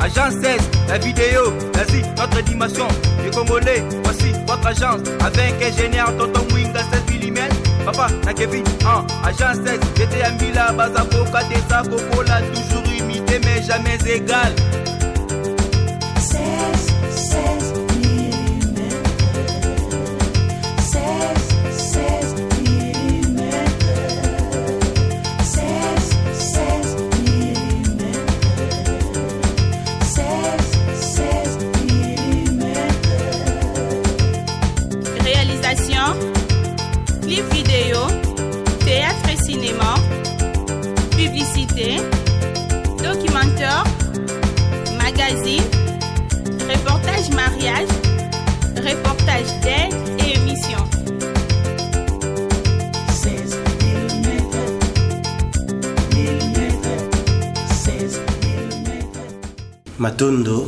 Agence 16, la vidéo, vas-y, notre animation. Les Congolais, voici votre agence. Avec ingénieur Tonton Winga 16 mm. Papa, na Kevin, Agence 16, j'étais à Mila, Bazaboka, Tessa, Cocola, toujours imité mais jamais égal. 16 mm. 16 mm. 16 mm. 16 mm. Réalisation, clip vidéo, théâtre et cinéma, publicité, documentaire, magazine, reportage mariage, reportage d'aide et émission. 16 mm. 16 mm. matondo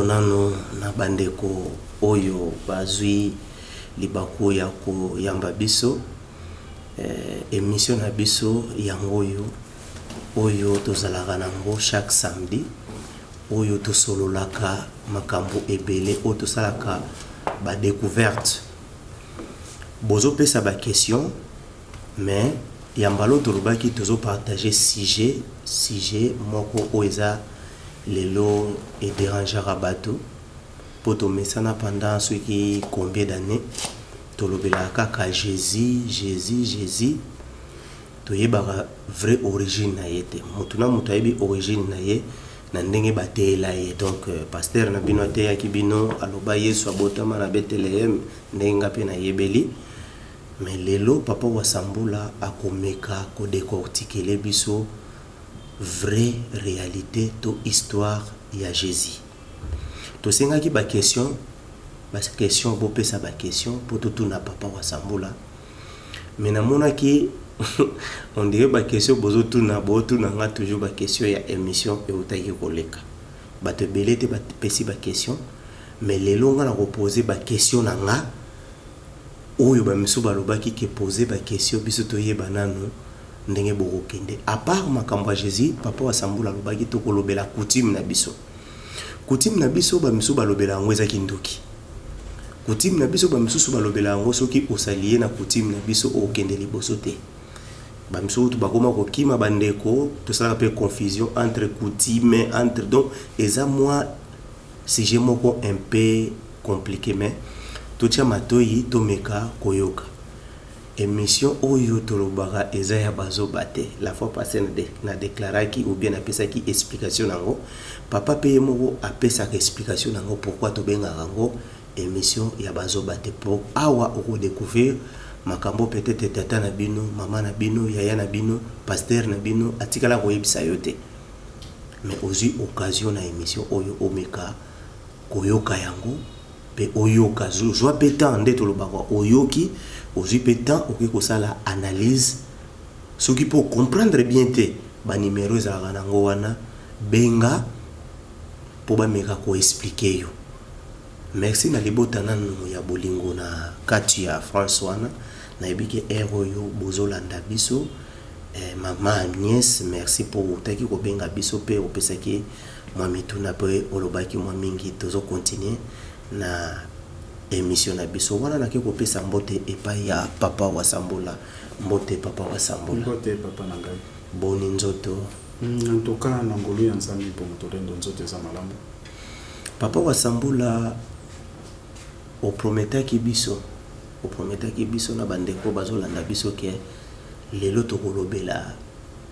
nano na bandeko oyo bazwi libaku ya koyamba biso émission na biso yango oyo tozalaka nango chaque samedi oyo tosololaka makambo ebele oyo tosalaka badécouverte bozopesa baquestion mais yambalo tolobaki tozopartage sujet moko oyo eza lelo edérangera bato po tomesana pendant soki combien d'années tolobelaka kaka Jésus toyebaka vraie origine na ye te motu na motu ayebi origine na ye na ndenge bateyela ye donc pasteur na bino ateyaki bino aloba Yesu abotama na Bethlehem ndenge nga mpe nayebeli mais lelo papa Wasambula akomeka kodécortikele biso vraie réalité to histoire ya Jésus tosengaki baquestion bopesa baquestion po totuna papa Wasambula mais namonaki on dirait baquestion bozotuna nga toujours baquestion ya émission eutaki koleka bato ebele te bapesi baquestion mais lelo nga na koposer baquestion na nga oyo bamiso balobaki ke poser baquestion biso toyeba nano ndenge bokokende à part makambo ya Jésus papa Wasambula alobaki tokolobela coutume na biso bamiso balobela yango ezaki ndoki coutume na biso bamisusu balobela yango soki osalie na coutume na biso okende liboso te bamiso tu bakoma kokima bandeko tosalaka pe confusion entre coutume entre donc eza moi sujet moko un peu compliqué mais totia matoyi tomeka koyoka émission oyo tolobaka eza ya bazoba te la fois passée na déclaraki ou bien apesaki explication nango papa pe moko apesaka explication nango pourquoi tobengaka yango émission ya bazoba te pour awa oko découvrir makambo peut-être tata na bino mama na bino yaya na bino pasteur na bino atikala koyebisa yo te mais ozwi occasion na émission oyo omeka koyoka yango pe oyoka zwa pe temps nde tolobaka oyoki ozwi pe temps okoki kosala analyse soki po comprendre bien te banimero ezalaka nango wana benga po bameka koexplike yo merci na libota nano ya bolingo na kati ya France wana nayebiki ere oyo bozolanda biso mama Agnès merci pour utaki kobenga biso pe opesaki mwa mituna pe olobaki mwa mingi tozo continuer na émission na biso wana naki kopesa mbote epai ya papa Wasambula mbote papa Wasambula mbote papa nangai boni nzoto ntoka na ngolu ya nzambi po motolendo nzoto eza malamu papa Wasambula oprometaki biso na bandeko bazolanda biso ke lelo tokolobela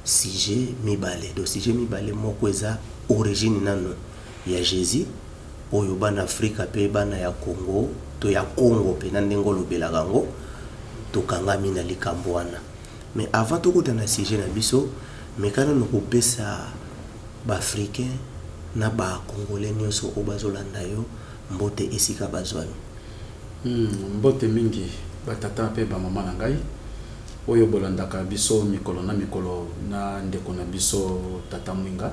sujet mibale do sujet mibale moko eza origine nano ya Jésus oyo bana Afrika pe bana ya Congo to ya Congo pe na ndenge olobelaka ngo tokangami na likambo wana mais avant tokota na sujet na biso mekana nokopesa ba-africain na ba-congolais nyonso oyo bazolanda yo mbote esika bazwami mbote mingi batata pe bamama na ngai oyo bolandaka biso mikolo na ndeko na biso tata Mwinga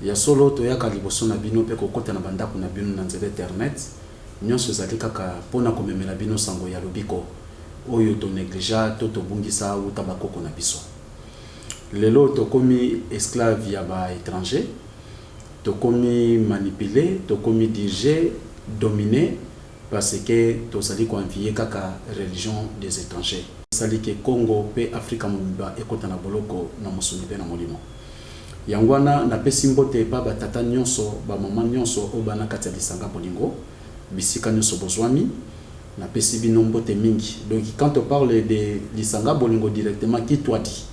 ya solo toyaka liboso na bino pe kokota na bandako na bino na nzela internet nyonso ezali kaka mpona komemela bino sango ya lobiko oyo to négligea to tobungisa uta bakoko na biso lelo tokomi esclave ya ba étranger tokomi manipulé, tokomi dirigé, dominé parce que tozali ko envier kaka religion des étrangers. Sali ke Congo pe Afrika mobimba ekota na boloko na mosuni pe na molimo. Yangwana na pesi mbote pa batata nyonso, ba mama nyonso o bana kati ya lisanga bolingo, bisika nyonso bozwami na pesi bino mbote mingi. Donc quand on parle de lisanga bolingo directement qui toi dit.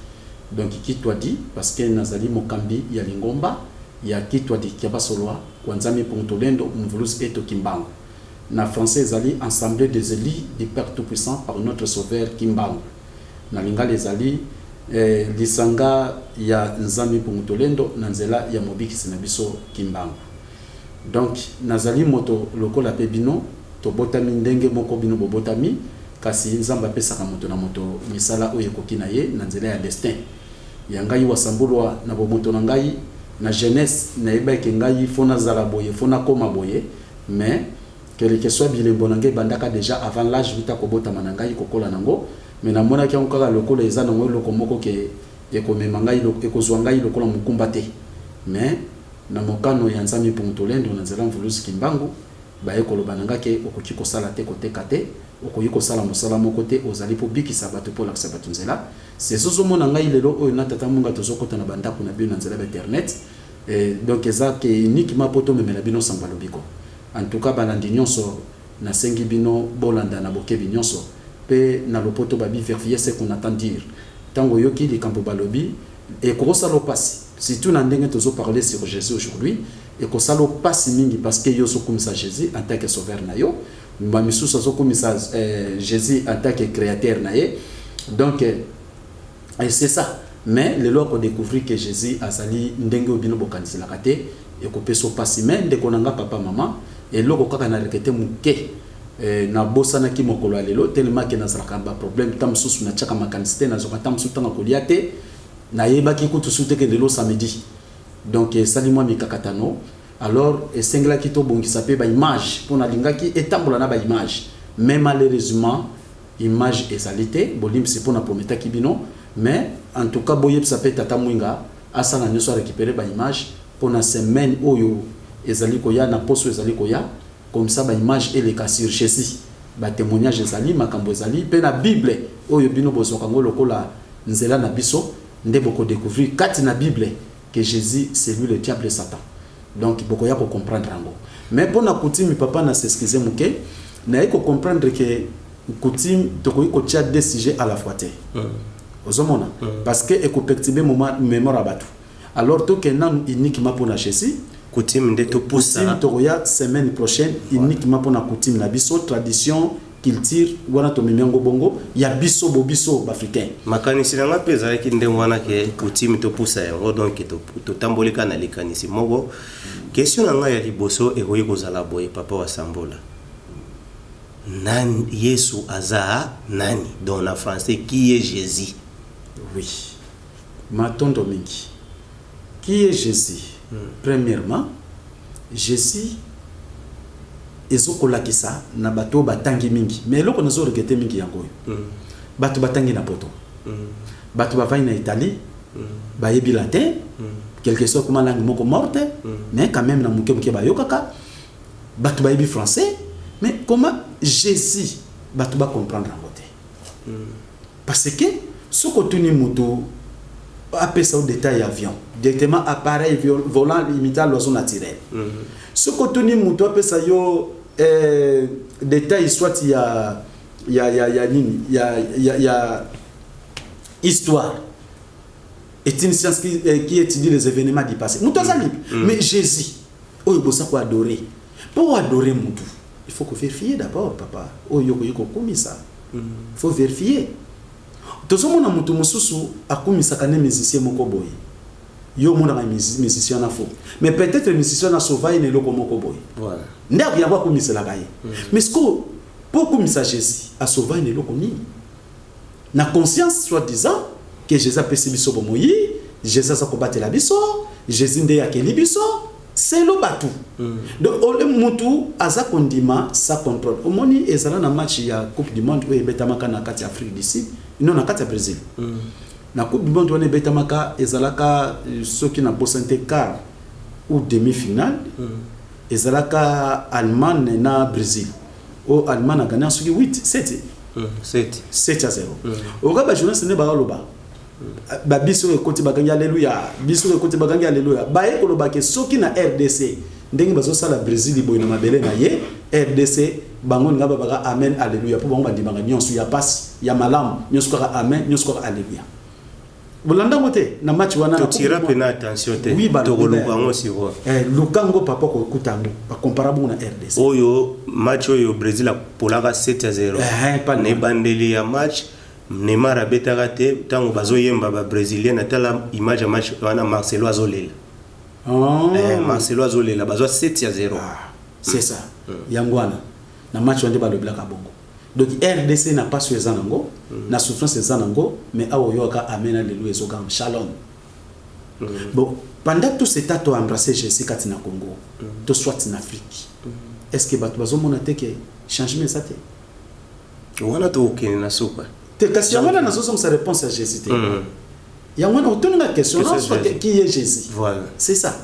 Donc qui toi dit parce que nazali mokambi ya lingomba ya qui toi dit kia basolwa kwanzami pontolendo mvulus eto kimbango. Na français zali assemblée des élus du Père Tout-Puissant par notre sauveur Kimbangu. Na linga les ali lisanga ya nzami pontolendo na nzela ya mobiki sinabiso Kimbangu. Donc nazali moto lokola pe bino to botami ndenge moko bino botami kasi nzamba pesa ka moto na moto misala oyo kokina ye na nzela ya destin. Ya ngai wasambulwa na bomoto na ngai na jeunesse na ebeke ngai fona zala boye fona koma boye mais quel que soit bilembo nangai bandaka déjà avant l'âge vita ko botama na ngai kokola nango mais na mona ki onka lokola eza na ngo loko moko ke ekomema ngai ekozwa ngai lokola mukumba te mais na mokano ya nzami pontolendo na nzela mvulusi Kimbangu ba ekoloba nanga ke okoki kosala te kote kate okoki kosala mosala moko te ozali po bikisa bato po lakisa bato nzela c'est sozo mona ngai lelo oyo na tata munga tozokota na bandako na bio na nzela internet donc eza ke uniquement poto memela bino samba lobiko. En tout cas balandi nyonso na sengi bino bolanda na bokebi nyonso pe na lopoto babi vérifier ce qu'on attend dire tango yoki li kampo balobi et kosalo pasi surtout na ndenge tozo parler sur Jésus aujourd'hui et kosalo pasi mingi parce que yo so komisa Jésus en tant que sauveur na yo ba misusu so komisa Jésus en tant que créateur na ye donc et c'est ça mais le loi qu'on découvrir que Jésus azali ndenge obino bokanisi la kate et ko peso pasi men de konanga papa maman et loko kaka na rekete muke na bosana ki mokolo alelo tellement que na zalaka ba problème tam susu na chaka makanisite na zoka tam sutanga koliate na yebaki kutu sute ke lelo samedi donc salimo mi kakatano alors sengla ki to bongisa pe ba image pour na lingaki etambola na ba image mais malheureusement image ezalité bolim c'est pour na prometa kibino mais en tout cas boyeb ça peut tata mwinga asana nyoso récupérer ba image pour na semaine oyo ezali koya na poso ezali koya comme ça ba image et les cas sur Jésus ba témoignage ezali makambo ezali pe na Bible oyo bino bosoka ngolo kola nzela na biso nde boko découvrir kati na Bible que Jésus c'est lui le diable et Satan. Donc boko ya ko comprendre ngo mais pour na coutume papa na s'excuser muke na iko comprendre que coutume to ko iko tia des sujets à la fois te ozomona parce que eko perturber moment mémoire abatu alors to que nan uniquement pour na Jésus coutume de to poussa coutume to ya semaine prochaine uniquement pour na coutume na biso tradition culture wana to mimengo bongo ya biso bobiso africain makanisi nga peza ki ndenge wana ke coutume to poussa yango donc to tambolika na likanisi moko question nga ya liboso ekoyi kozala boye papa wa Sambola nani Yesu aza nani dans la français qui est Jésus? Oui matondo mingi qui est Jésus? Premièrement Jésus ezokolakisa na bato batangi mingi mais eloko nazo regete mingi yango bato batangi na poto bato bavai na Italie bayebi latin quelque chose comme langue moko morte mais quand même na muke bayokaka bato bayebi français mais comment Jésus bato ba comprendre en côté parce que ce que tu ni muto appelle ça au détail avion directement appareil volant imitant l'oiseau naturel ce que tu ni muto appelle ça yo détail soit il y a histoire est une science qui étudie les événements du passé muto ça libre mais Jésus oh il faut adorer pour adorer muto il faut que vérifier d'abord papa oh yoko comme ça il faut vérifier tozomona mutu mususu akumisa kana musicien moko boy yo mona musicien na faux mais peut-être musicien na sauvage ne loko moko boy voilà ndako ya kumisa la baye mais ce que pour kumisa Jésus a sauvage ne loko ni na conscience soit disant que Jésus a pesi biso bomoyi Jésus a combattre la biso Jésus nde ya keli biso c'est le batou donc ole mutu aza kondima sa contrôle omoni ezala na match ya coupe du monde oyo betamaka na kati Afrique du Sud non na kati Brésil na coupe du monde on betamaka ezalaka ceux qui na bosante car ou demi-finale ezalaka Allemagne na Brésil o Allemagne a gagné sur 7 à 0 oka ba journaliste ne ba loba ba biso e koti bagangi alléluia biso e koti bagangi alléluia ba e koloba ke soki na RDC ndenge bazo sala Brésil boy na mabele na ye RDC bango ngaba baka amen alléluia pour bango bandibanga nyonso ya passe ya malamu nyonso ka amen nyonso ka alléluia bolanda mote na match wana na tira pena attention te to kolukango siko lukango papa ko kutango ba comparable na RDC oyo match oyo Brésil polaka 7 à 0 ne bandeli ya match Neymar abetaka te tango bazoyemba ba brésilien atala image ya match wana Marcelo azolela Marcelo azolela bazo 7 à 0 c'est ça yangwana na match wande ba lobelaka bongo donc RDC n'a pas sur zanango na souffrance zanango mais awo yoka amen alléluia zogam shalom bon pendant tout ce temps to embrasser Jésus katina Congo to soit en Afrique est-ce que batu bazo mona te que changement ça te wana to okene na sopa te kasi yangwana na zozo sa réponse à Jésus te yangwana autonome la question qui est Jésus voilà c'est ça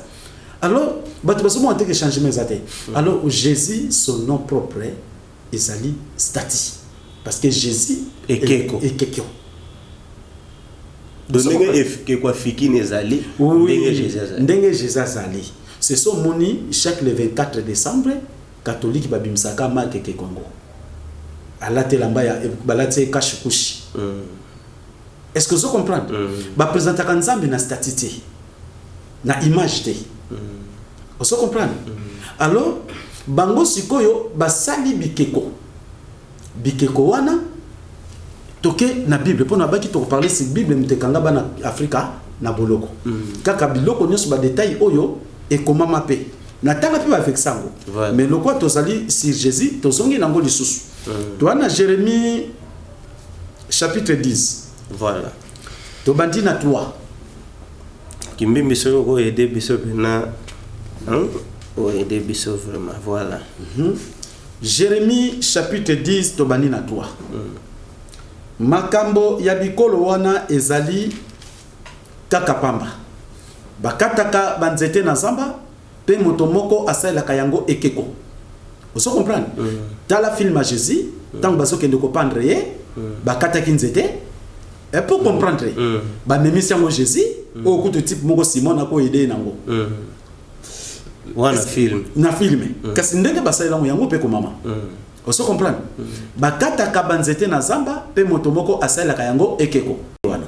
alors batu bazo mona te que changement ça te alors Jésus son nom propre ezali stati parce que Jésus et keko ndenge ke kwa fiki nezali ndenge Jésus azali c'est son moni chaque le 24 décembre catholique babimsaka marque ke Congo alate lamba ya balate kashikushi est-ce que vous comprenez ba présentaka nzambe na statité na image te vous comprenez alors bango sikoyo basali bikeko wana toke na Bible pona baki to parler si Bible mtekanga bana Afrika na boloko kaka biloko nyonso ba détail oyo et comment mapé na tanga pe avec sango mais le quoi tozali si Jésus tozongi nango lisusu to wana Jérémie chapitre 10 voilà to bandi na 3 kimbimbi soko ko aider biso na aider biso vraiment voilà Jérémie chapitre 10 to bandi na 3 makambo ya bikolo wana ezali kaka pamba bakataka banzete na zamba pe moto moko asalaka yango ekeko vous comprenez dans la film à Jésus tant baso kende ko prendre ye bakataki nzete et pour comprendre ba memisi yango Jésus au coup de type moko Simon na ko aider nango wana film na filme kasi ndenge basala yango pe ko mama vous comprenez bakataka banzete na zamba pe moto moko asalaka yango ekeko wana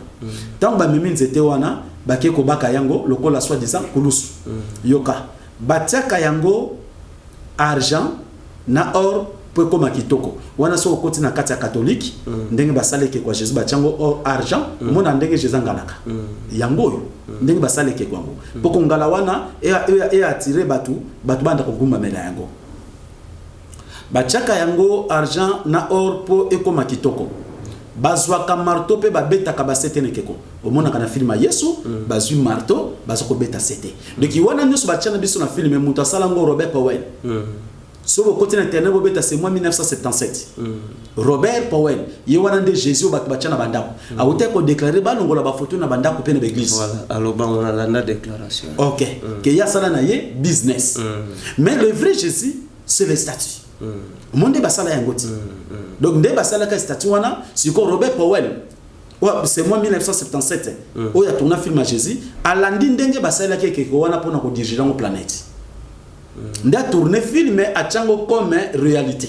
tant ba memi nzete wana bakeko baka yango lokola soit disant kulusu yoka batiaka yango argent na or pe koma kitoko wana so koti na kati ya catholique ndenge basaleke kwa Jésus batiango or argent mona ndenge Jésus ngalaka yango ndenge basaleke kwango poko ngala wana e attirer batu banda koguma mela yango batiaka yango argent na or po ekoma kitoko bazwaka marteau pe babetaka basete nekeko omona kana film ya Yesu bazwi marteau bazoko beta sete donc wana nyoso batiana biso na film muta salango Robert Powell so côté internet bobeta c'est moi 1977 Robert Powell ye wana nde Jésus batiana bandako awute ko déclarer balongola ba photo na bandako pe na l'église voilà alors ba on a la déclaration OK que ya sala na ye business mais le vrai Jésus c'est le statut monde basala yangoti donc nde basala ka statut wana siko Robert Powell c'est moi 1977 oya tourna film à Jésus alandi ndenge basala keke wana pona ko diriger la planète nda tourner film a chango comme réalité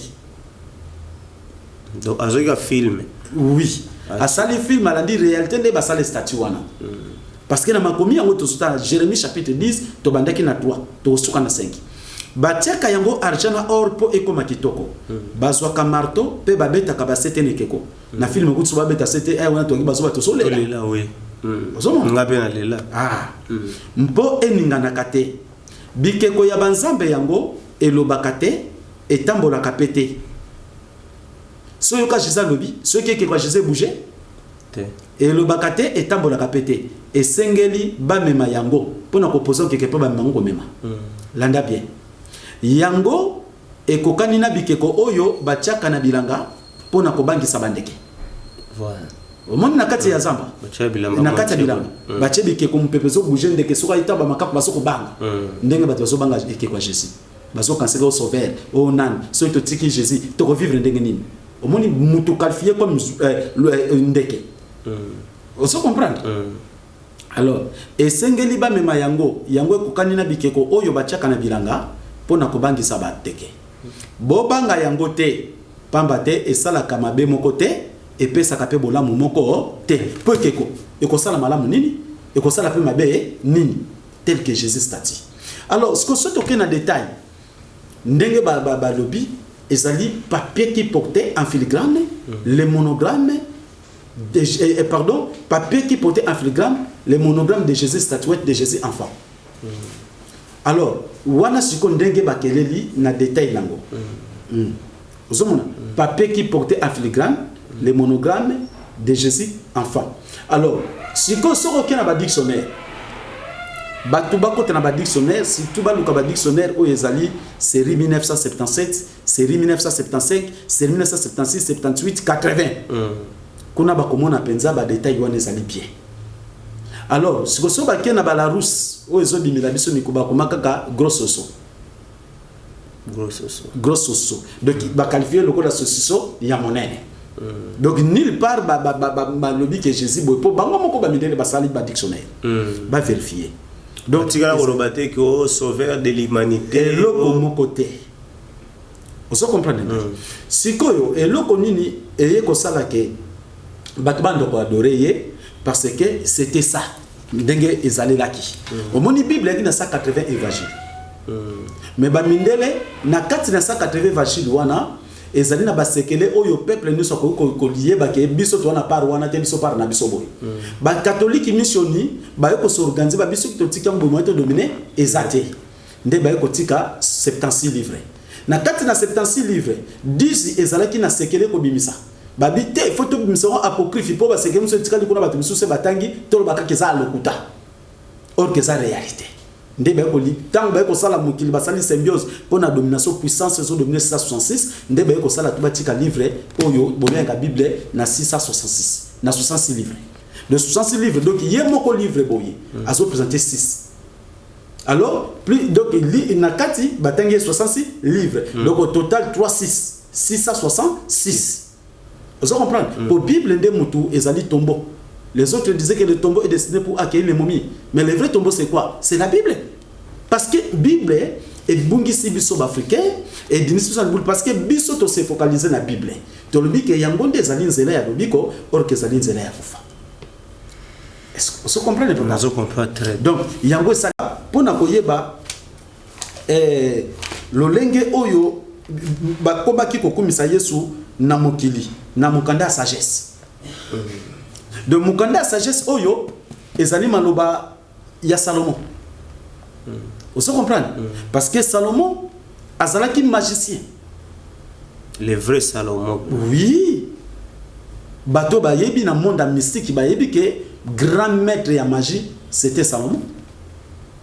donc azoka film oui asali film alandi réalité nde basala statut wana parce que na makomi yango to suta Jérémie chapitre 10 to bandaki na 3 to suka na 5 batiaka yango argent na or po ekoma kitoko bazwaka marteau pe babetaka basete nekeko na film kutsu babeta sete wana tongi bazoba to solela oui ngabe na lela mpo eninganaka te bikeko ya banzambe yango elobaka te etambolaka pe te so yoka Jésus lobi so keke kwa Jésus bouger te elobaka te etambolaka pe te esengeli bamema yango pona kopoza keke pa bamema ngo mema landa bien yango ekokani na bikeko oyo batiaka na bilanga pona kobangisa bandeke voilà omoni na kati ya zamba na kati ya bilamba batie bikeko mupepezo bouger ndeke soka ita ba makapu baso kobanga ndenge bato baso banga ekeko Jésus baso kanseler au sauveur au nan so to tiki Jésus to vivre ndenge nini omoni mutu qualifié comme ndeke oso comprendre alors esengeli ba mema yango ekokani na bikeko oyo batiaka na bilanga pona kobangisa bateke bobanga yango te pamba te esalaka mabe moko te epesaka pe bolamu moko te po ekeko ekosala malamu nini ekosala pe mabe nini tel que Jésus t'a dit. Alors ce que ce toque na détail ndenge ba lobby ezali papier qui portait en filigrane les monogrammes papier qui portait en filigrane les monogrammes de Jésus statuette de Jésus enfant. Alors wana siko ndenge bakeleli na détail nango ozomona papier qui portait en filigrane les monogrammes de Jésus enfant. Alors siko soko ke na ba dictionnaire batu bako na ba dictionnaire si tu ba luka ba dictionnaire o ezali série 1977 série 1975 série 1976 78 80 kuna ba komona penza ba détail wana ezali bien. Alors siko so ba ke na ba la rousse o ezo bimila biso mikuba komakaka grossoso donc ba qualifier le code saucisson ya monene. Donc nulle part ba lobby que Jésus boy po bango moko ba midele ba sali ba dictionnaire ba vérifier. Donc tu vas rebattre que sauveur de l'humanité et loko moko te oso comprendre sikoyo et loko nini eye ko sala ke batbando ko adorer parce que c'était ça ndenge ezali laki omoni bible eki na 180 évangile mais ba mindele na 480 évangile wana ezali na basekele oyo peuple nyonso ko lieba ke biso to wana par wana te biso par na biso boy ba catholique missioni ba yoko s'organiser ba biso to tika mbo moto dominer ezate nde ba yoko tika 76 livres na 76 livres 10 ezalaki na sekele ko bimisa ba bité photo bimisa apocryphe po ba sekele muso tika likona bato biso se batangi to ba ka keza lokuta or que ça réalité nde ba ko li tant ba ko sala mukili ba sali symbiose pour na domination puissance so dominer 666 nde ba ko sala tuba tika livre oyo bomenga bible na 666 na 66 livres de 66 livres donc yemoko livre boye azo présenter 6 alors plus donc il na kati batangi 66 livres donc au total 666 vous comprenez pour bible nde mutu ezali tombeau. Les autres disaient que le tombeau est destiné pour accueillir les momies. Mais le vrai tombeau, c'est quoi? C'est la Bible. Parce que la Bible est bungisi biso africain et dinisbiso parce que biso to se focaliser na Bible. To le dit que yangonde ezali nzela ya lobiko or que ezali nzela ya kufa. Est-ce que vous comprenez pas? Je comprends très bien. Donc yango ça pona koyeba lolenge oyo bakobaki kokumisa Yesu na mokili na mukanda sagesse. De mukanda sagesse oyo ezali maloba ya Salomon. Vous comprenez? Parce que Salomon azalaki magicien. Le vrai Salomon. Oui. Bato ba yebi na monde mystique ba yebi que grand maître ya magie c'était Salomon.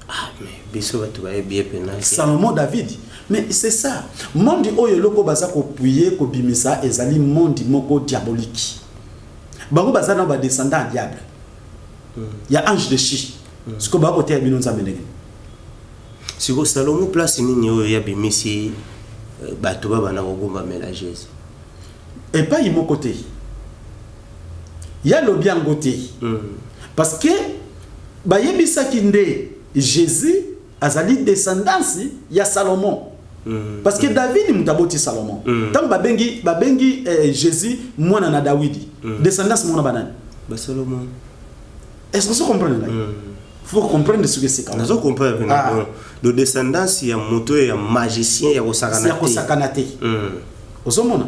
Ah mais biso bato ba yebi pena. Salomon David. Mais c'est ça. Monde oyo loko baza ko puyer ko bimisa ezali monde moko diabolique. Bango bazana ba descendant diable. Il y a ange de chi. Ce que ba côté abino nzambe ndenge. Siko Salomon place nini oyo ya bimisi bato ba bana kogomba mélageuse. Et pas yimo côté. Il y a le bien côté. Parce que ba yebisa kinde Jésus azali descendance ya Salomon. Parce que David mutaboti Salomon. Tant babengi Jésus mwana na Dawidi. Descendance mwana banani. Ba Salomon. Est-ce que vous comprenez là? Faut comprendre ce que c'est quand même. Nous comprenons. De descendance ya moto ya magicien ya kosakanate. Ya kosakanate. Osomona.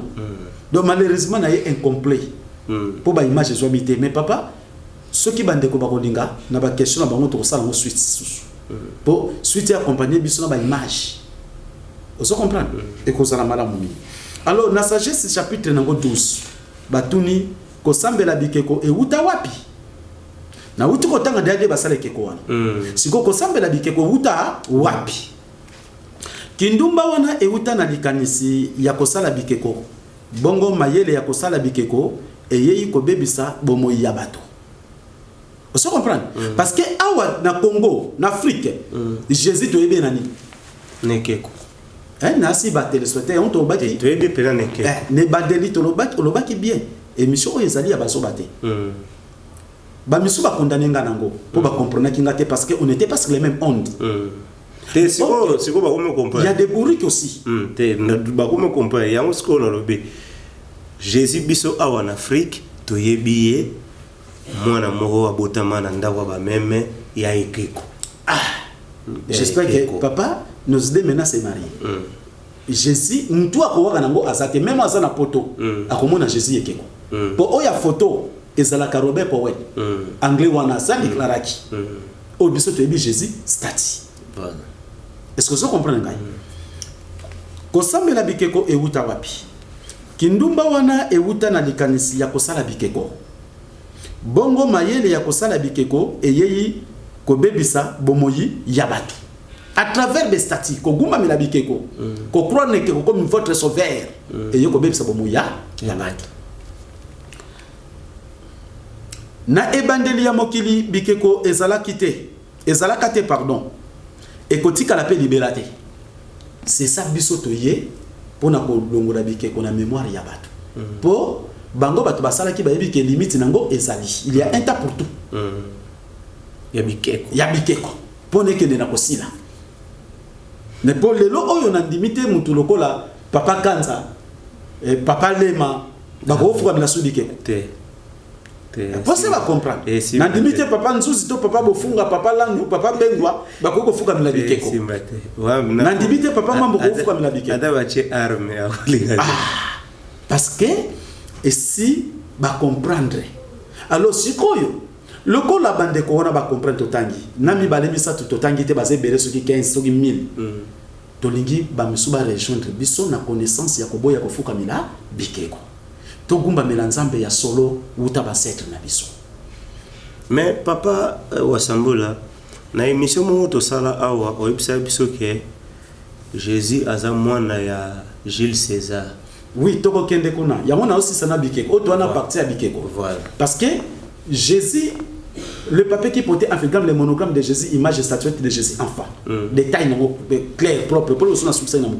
Donc malheureusement na est incomplet. Pour ba image zo mité mais papa ceux qui bande ko bakolinga na ba question na bango to ko sala suite. Pour suite accompagner biso na ba image. Vous comprenez? Et ko sala malamu. Alors na sagesse chapitre nango 12 batuni ko sambela bikeko e uta wapi? Na uti ko tanga dade basale keko wana. Siko ko sambela bikeko uta wapi? Kindumba wana e uta na likanisi ya ko sala bikeko. Bongo mayele ya ko sala bikeko eyei ko bebisa bomo ya bato. Vous comprenez? Parce que awa na Congo, na Afrique, Jésus to ebe nani nekeko. Nasi ba téléspectateur on to baki. To ebe pena nekeko. Ne badeli to lobaki bien. Émission ezali ya baso baté. Ba misu ba condamner nga nango pour ba comprendre ki ngate parce que on n'était pas sur les mêmes ondes. Siko ba comme comprendre. Il y a des bourriques aussi. Ba comme comprendre. Ya musiko na lobe. Jésus biso awa en Afrique to yebiye mwana moko wa botama na ndako ba meme ya ekeko. J'espère que papa nos deux maintenant s'est marié. Jésus mtu akowaka nango azate même azana poto akomona Jésus ekeko. Po oya photo ezalaka Robert Powell. Anglais wana ça déclaraki. O biso to yebi Jésus stati. Voilà. Est-ce que vous comprenez ngai? Kosambela bikeko ewuta wapi? Kindumba wana ewuta na likanisi ya kosala bikeko. Bongo mayele ya kosala bikeko eyeyi kobebisa bomoyi ya batu. À travers des statuts, koguma mela bikeko. Ko croire nekeko comme votre sauveur. Eyeyi kobebisa bomoyi ya batu. Na ebandeli ya mokili bikeko ezalaka te pardon. Ekotika la paix libérate. C'est ça biso toye pona ko longola bikeko na mémoire ya batu. Po bango batu basala ki bayebi ke limite nango ezali. Il y a un temps pour tout. Ya bikeko. Ya bikeko. Pona ke na kosila. Mais pour lelo oyo na limite mutu lokola papa Kanza papa Lema bako fuka bila su bikeko. Vous savez comprendre. Na limite papa Nzuzi to papa Bofunga papa Langu papa Bengwa bako fuka bila bikeko. Na limite papa Mambo ko fuka bila bikeko. Ada bache arme ya kulinga. Parce que et si ba comprendre. Alors sikoyo loko la bande ko wana ba comprendre totangi. Nami balemisa totangi te bazé bere soki 15 soki 1000. Tolingi ba misuba rejoindre biso na connaissance ya koboya ko fuka bila bikeko. Togumba melanzambe ya solo uta basetre na biso. Mais papa Wasambula na émission mo to sala awa oyebisa biso ke Jésus aza mwana ya Jules César. Oui, toko kende kuna. Yamona aussi sana bikeko. Oto ana partie à bikeko. Voilà. Parce que Jésus le papier qui portait en filigrane le monogramme de Jésus, image et statuette de Jésus enfant. Détail clair, propre, pour le son succès dans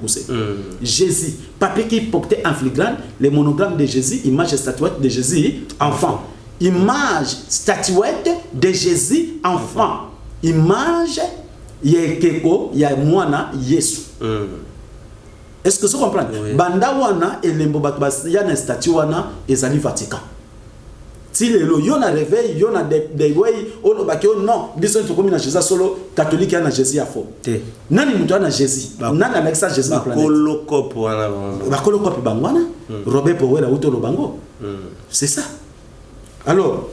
Jésus, papier qui portait en filigrane le monogramme de Jésus, image et statuette de Jésus enfant. Image, statuette de Jésus enfant. Image, yekeko, ya mwana Yesu. Est-ce que vous comprenez? Banda wana elembo batbas yana statue wana ezali Vatican. Si le yo na réveil, yo na des way, on ba que non, biso to comme na Jésus solo catholique na Jésus a faux. Nani mutu na Jésus? Nani Alexa Jésus na planète? Kolokop wana ba kolokop bangwana. Robert Powell auto lo bango. C'est ça. Alors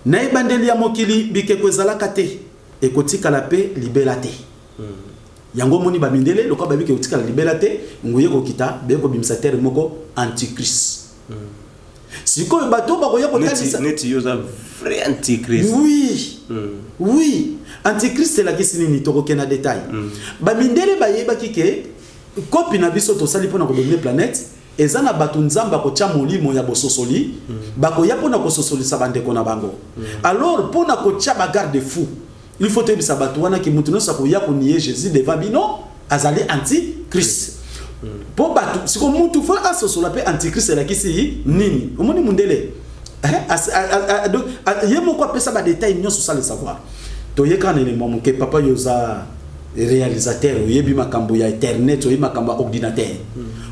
na ibandeli ya mokili bikeko ezalaka te ekotika la paix libérate. Yango moni ba mindele lokwa ba bike otika la libérate nguye ko kita be ko bimisa terre moko antichrist. Si quoi bateau ba koya ko talisa neti yoza vrai antichrist. Oui. Oui, antichrist c'est la question ni to ko kena détail. Ba mindele ba yeba kike kopi na biso to sali pona ko dominer planète ezana batu nzamba ko tia molimo ya bososoli ba koya pona ko sosoli sabande ko na bango. Alors pona ko tia ba garde fou. Il faut te bisa batu wana ki mutu no sa ko ya ko nier Jésus devant bino azali antichrist. Pour batu si ko mutu fa asosola pe antichrist la kisi nini omoni mundele yemo ko pesa ba détail nyoso sa le savoir to yekana le momo ke papa yoza réalisateur yebi makambo ya internet yebi makambo ordinateur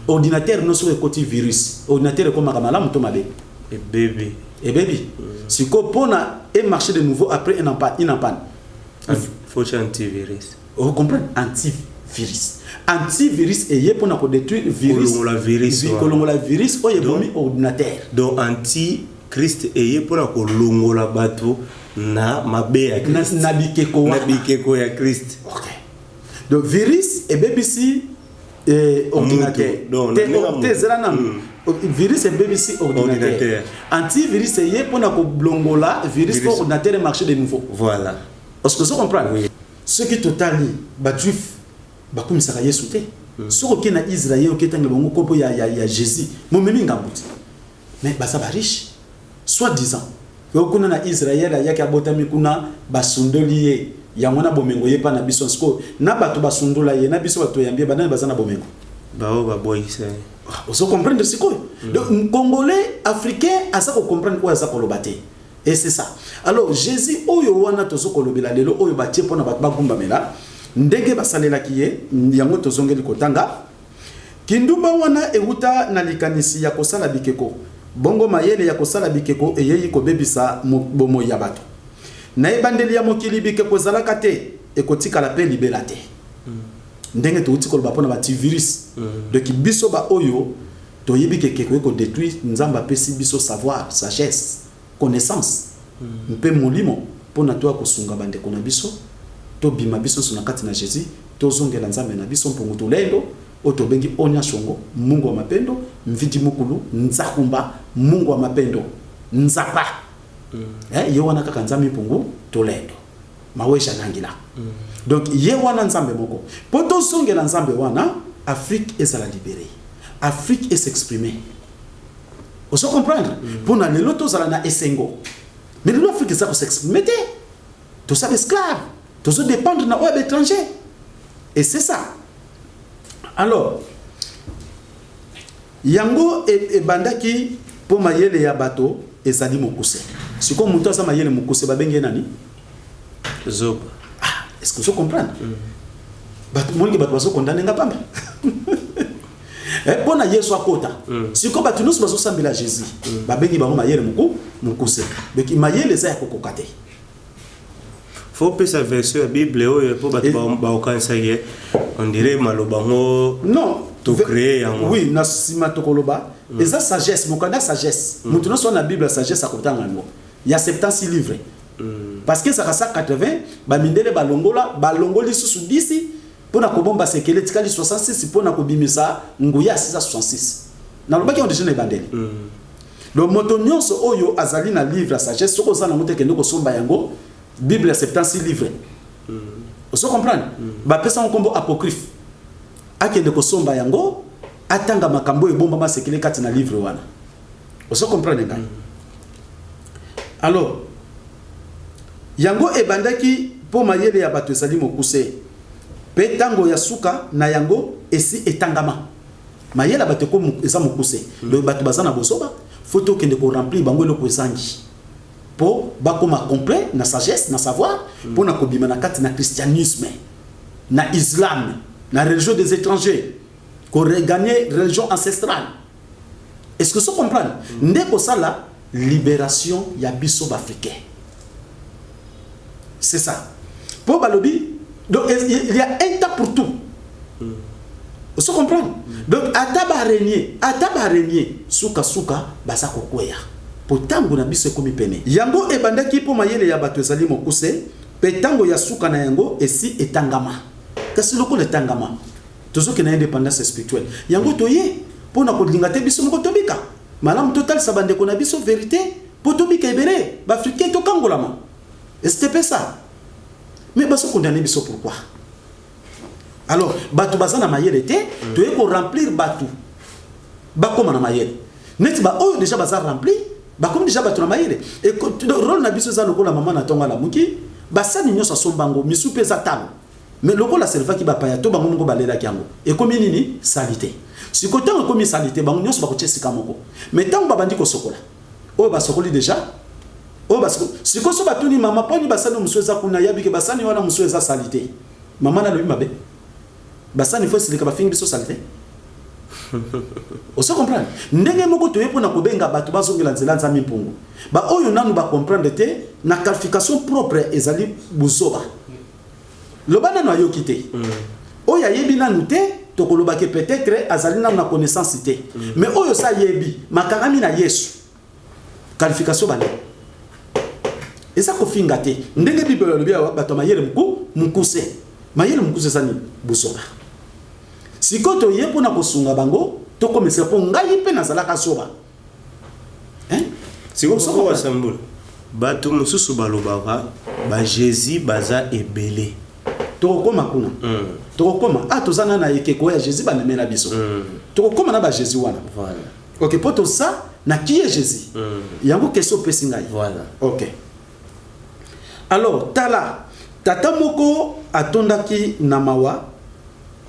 ordinateur no so ekoti virus ordinateur ko makamala muto mabe et baby si ko pona et marché de nouveau après un empan faut antivirus vous comprenez antivirus et pour na ko détruire virus kolongola virus o yebomi ordinateur donc antichrist et pour na ko longola bato na mabe ya Christ na bikeko ya Christ. OK. Donc virus et BBC ordinateur virus et BBC ordinateur antivirus et pour na ko longola virus pour ordinateur marché de nouveau. Voilà. Est-ce que vous comprenez? Ce qui totali ba juif bakum saka Yesu te. Soko ke na Israël oketanga bongo kopo ya Jésus. Momemi ngambuti. mais baza ba riche soi-disant kuna na Israël ayaki abotami kuna basundoli ye yango na bomengo ye pa na biso siko na bato basundula ye na biso bato yambie banani baza na bomengo bao baboyisa oso comprendre siko donc congolais africain asa ko comprendre quoi asa ko lobate et c'est ça alors Jésus oyo wana tozo ko lobela lelo oyo batie pona bato bagumba mela ndenge basalela kiye yango tozongeli kotanga kindumba wana euta na likanisi ya kosala bikeko bongo mayele ya kosala bikeko eyeyi kobebisa bomo ya bato na ebandeli ya mokili bikeko zalaka te ekotikala pe libela te ndenge touti koloba pona ba virus donc biso ba oyo toyebi kekeko ko détruire nzamba pesi biso savoir sagesse connaissance mpe molimo pona to akosunga bande kona biso to bima biso sona kati na Jésus to zongela nzambe na biso mpungu to lendo oto bengi onya shongo mungu wa mapendo mvidi mukulu nzakumba mungu wa mapendo nzapa ye wana kaka nzambe mpungu to lendo mawesha nangila donc ye wana nzambe moko poto zongela nzambe wana Afrique ezala libérée Afrique est s'exprimer on se comprendre pour na lelo to zala na esengo mais l'Afrique ça s'exprimer tout ça esclave tout ça dépendre na web étranger et c'est ça alors yango e bandaki po mayele ya bato ezali mokuse siko muto asa mayele mokuse babenge nani zoba est-ce que vous comprenez bato mongi bato baso condamner nga pamba pona yesu akota siko bato nusu baso sambela Jésus babengi bango mayele mokuse donc mayele za ya kokokate faut que sa version la Bible pour on dirait malobango non to créer oui na sima to koloba et ça sagesse mokanda sagesse mutuno so na Bible sagesse akotanga ngo il y a 76 livres parce que ça rasa 80 ba mindele balongoli susu 10 pona kobomba sekele tikali 66 pona kobimisa nguya 666 na lobaki on déjà na bandele le moto nyonso oyo azali na livre sagesse soko za na muteke ndoko somba yango Bible a 76 livres. Vous comprenez? Ba pesa nkombo apocryphe. Akende ko somba yango atanga makambo ebomba masekele kati na livre wana. Vous comprenez ngai? Alors yango ebandaki po mayele ya bato ezali mokuse. Pe tango ya suka na yango esi etangama. Mayele ya bato ko eza mokuse. Le bato bazana bosoba photo kende ko remplir bango eloko ezangi. Pour bakoma complet na sagesse na savoir pour na kobima na kati na christianisme na islam na religion des étrangers ko regagner religion ancestrale est-ce que ça comprendre ndeko sala libération ya biso africain c'est ça pour balobi donc il y a un temps pour tout vous comprenez donc ataba régner suka basa kokweya potango na biso komi pene yango ebandaki po mayele ya bato ezali mokuse petango ya suka na yango esi etangama kasi loko le tangama tozoki na indépendance spirituelle yango toye pona kolinga te biso moko tobika malamu total sabande ko na biso vérité po tobika ebele ba africain to kangolama est-ce que ça mais baso condamner biso pourquoi alors bato bazana mayele te toye ko remplir bato bakoma na mayele neti ba oyo déjà baza remplir ba comme déjà bato na mayele et le rôle na biso za lokola maman na tonga la muki basani nyosa sombango misupe za talo mais lokola serva ki ba paya to bango ngo balela ki yango et comme nini salité si ko tango comme salité bango nyoso ba ko tsika moko mais tango ba bandi ko sokola o ba sokoli déjà o ba si ko so batuni mama poni basani musweza kuna yabi ke basani wana musweza salité maman na lobi mabe basani faut silika ba fingi biso salité Vous comprenez? Ndenge moko toye pona kobenga bato bazongela nzela nzambi mpungu. Ba oyo nanu ba comprendre te na qualification propre ezali buzoba. Lobana no ayoki te. Oyo ayebi nanu te tokoloba ke peut-être azali nanu na connaissance te. Mais oyo sa yebi makarami na Yesu. Qualification bale. Eza ko finga te. Ndenge Bible lobi bato mayele mukuse. Mayele mukuse sani buzoba. Sikoto yepo na kosunga bango to komesa po ngai pe nazalaka soba siko soko wasambula bato mususu balobaka ba Jésus baza ebele to koma kuna to koma tozana na ekeko ya Jésus banemela biso to koma na ba Jésus wana voilà OK poto ça na qui est Jésus. Yango question pesinga. Voilà. OK. Alors tala tata moko atondaki na mawa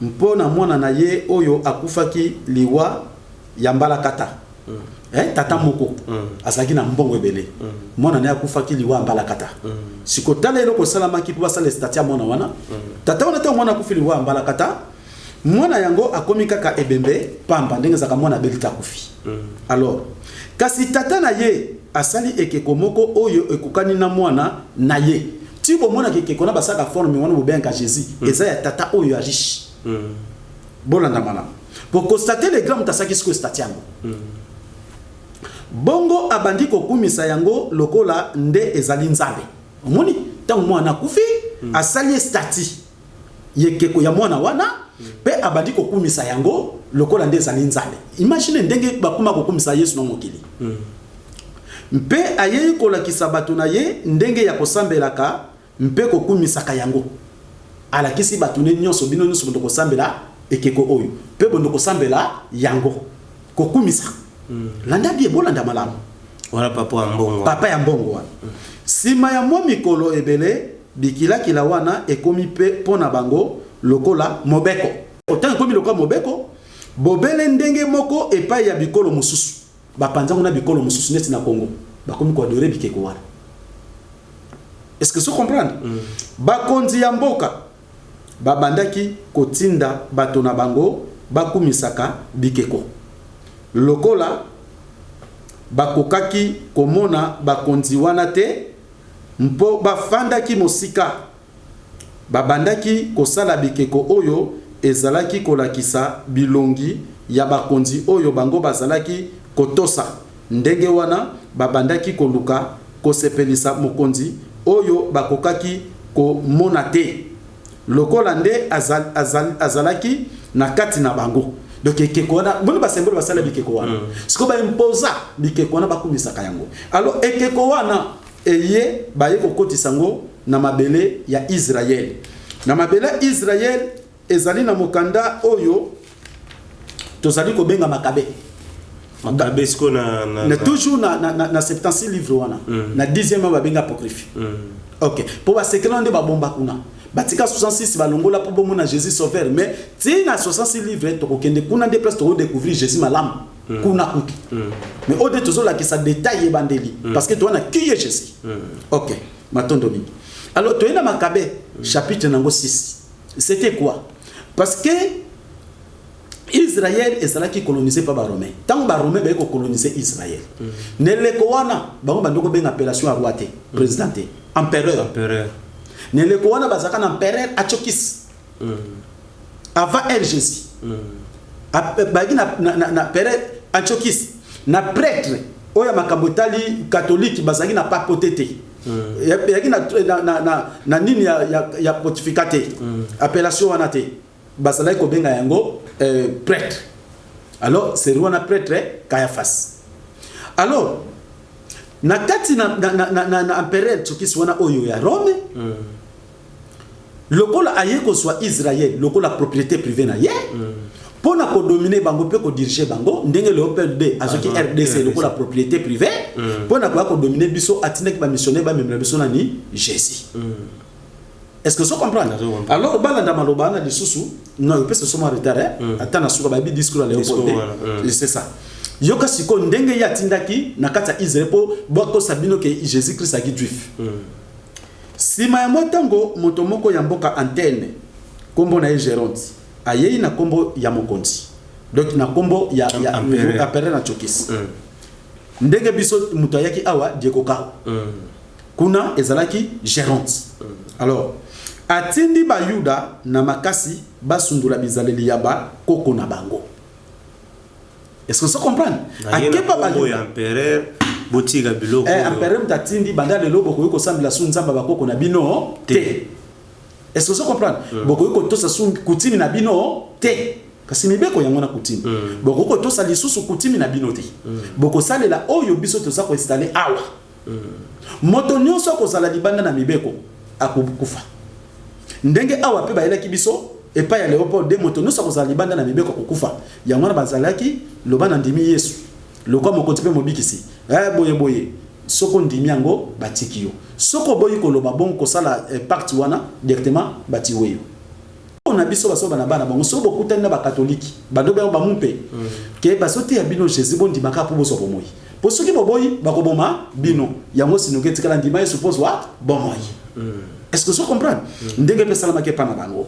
mpona mwana na ye oyo akufaki liwa ya mbalakata. Tata moko azaki na mbongo ebele. Mwana na ye akufaki liwa ya mbalakata. Siko tala eloko salamaki po basala statia mwana wana. Tata wana te mwana akufi liwa ya mbalakata. Mwana yango akomi kaka ebembe pamba ndenge zaka mwana belita akufi. Alors kasi tata na ye asali ekeko moko oyo ekokani na mwana na ye. Tibo mwana kekeko na basaka forme mwana bobenga Jésus. Eza ya tata oyo ya riche. Bolanda malamu. Pour constater les grands mutasaki siko statiango. Bongo abandi kokumisa yango lokola nde ezali nzambe. Omoni tango mwana kufi asali stati yekeko ya mwana wana pe abandi kokumisa yango lokola nde ezali nzambe. Imagine ndenge bakuma kokumisa Yesu na mokili. Mpe ayeyi kolakisa bato na ye ndenge ya kosambelaka mpe kokumisaka yango. Alakisi bato ne nyonso bino nyonso bondo kosambela ekeko oyo. Pe bondo kosambela yango. Kokumisa. Landa bie bolanda malamu. Wala papa ya mbongo. Papa ya mbongo wana. Sima ya mwa mikolo ebele bikila kila wana ekomi pe pona bango lokola mobeko. Otango ekomi lokola mobeko bobele ndenge moko epai ya bikolo mususu. Bapanzango na bikolo mususu neti na Congo. Bakomi ko adorer bikeko wana. Est-ce que vous comprenez? Bakonzi ya mboka babandaki kotinda bato na bango bakumisaka bikeko. Lokola bakokaki komona bakonzi wana te mpo bafandaki mosika babandaki kosala bikeko oyo ezalaki kolakisa bilongi ya bakonzi oyo bango bazalaki kotosa ndenge wana babandaki koluka kosepelisa mokonzi oyo bakokaki komona te lokola nde azalaki na kati na bango. Donc ekeko wana mbona ba symbole basala bikeko wana siko ba imposa bikeko wana bakumisaka yango. Alors ekeko wana eye baye kokotisa ngo na mabele ya Israël. Na mabele Israël ezali na mokanda oyo tozali kobenga Makabe. Makabe siko na toujours na 76 livres wana. Na 10e babenga apocryphe. OK. Pour ba secret nde ba bomba kuna. Batika 66 balongola pour bomona Jésus sauveur mais ti na 66 livres to kokende kuna nde place to découvrir Jésus malamu kuna kuki. Mais au de toujours la qui ça détaille bandeli parce que toi na qui est Jésus. OK. Matondo mingi. Alors to ina Makabe chapitre nango 6. C'était quoi? Parce que Israël ezalaki colonisé par les Romains. Tant que les Romains ont colonisé Israël. Neleko wana bango bandoko benga appellation à roi te, président te, empereur. Neleko wana bazaka na empereur Achokis. Avant Jésus. Bagi na empereur Achokis. Na prêtre oya makambotali catholique bazaki na papoté te. Yaki na nini ya pontificate. Appellation wana te. Bazalaki ko benga yango prêtre. Alors c'est roi prêtre Caiaphas. Alors na kati na empereur Chokis wana oyo ya Rome lokola aye ko soit Israël lokola propriété privée na ye pona ko dominer bango pe ko diriger bango ndenge le OPD azoki RDC lokola propriété privée pona ko dominer biso atinek ba missionnaire ba membre biso nani Jésus. Est-ce que vous comprenez? Alors, balanda maloba na lisusu, non, peut se soma retard, atana suka ba bi discours à Léopold. C'est ça. Yoka siko ndenge ya tindaki na kata Israël po boko sabino ke Jésus Christ aki juif. Sima ya motango motomoko ya mboka antenne kombo na Géronte. Ayei na kombo ya mokonzi. Donc na kombo ya apere na Chokis. Ndenge biso muto yaki awa diekoka. Kuna ezalaki Géronte. Alors atindi ba Yuda na makasi basundula bizaleli yaba koko na bango. Est-ce que vous comprenez? Akepa ba empereur botiga biloko. Empereur mtatindi banda lelo boko ko sambila sunzamba ba koko na bino te. Est-ce que vous comprenez? Boko ko tosa sun kutimi na bino te. Kasi mibeko yango na kutimi. Boko ko tosa lisusu kutimi na bino te. Boko salela oyo biso toza ko installer awa. Moto nyonso ko sala libanda na mibeko akukufa. Ndenge awa pe bayelaki biso epa ya Léopold de moto nyonso ko sala libanda na mibeko akukufa. Yango na bazalaki loba na ndimi Yesu. le quoi mon côté mobikisi boye soko ndimi yango batiki yo soko boyi koloba bon ko sala parti wana directement batiwe yo on a biso baso bana bana bango so beaucoup tena ba catholique bado ba mumpe ke basoti ya bino Jésus bon dimaka pour boso bomoyi pour ceux qui boboyi bakoboma bino yango sinoke tikala ndima je suppose what bomoyi est-ce que vous comprenez ndenge pe salama ke pana bango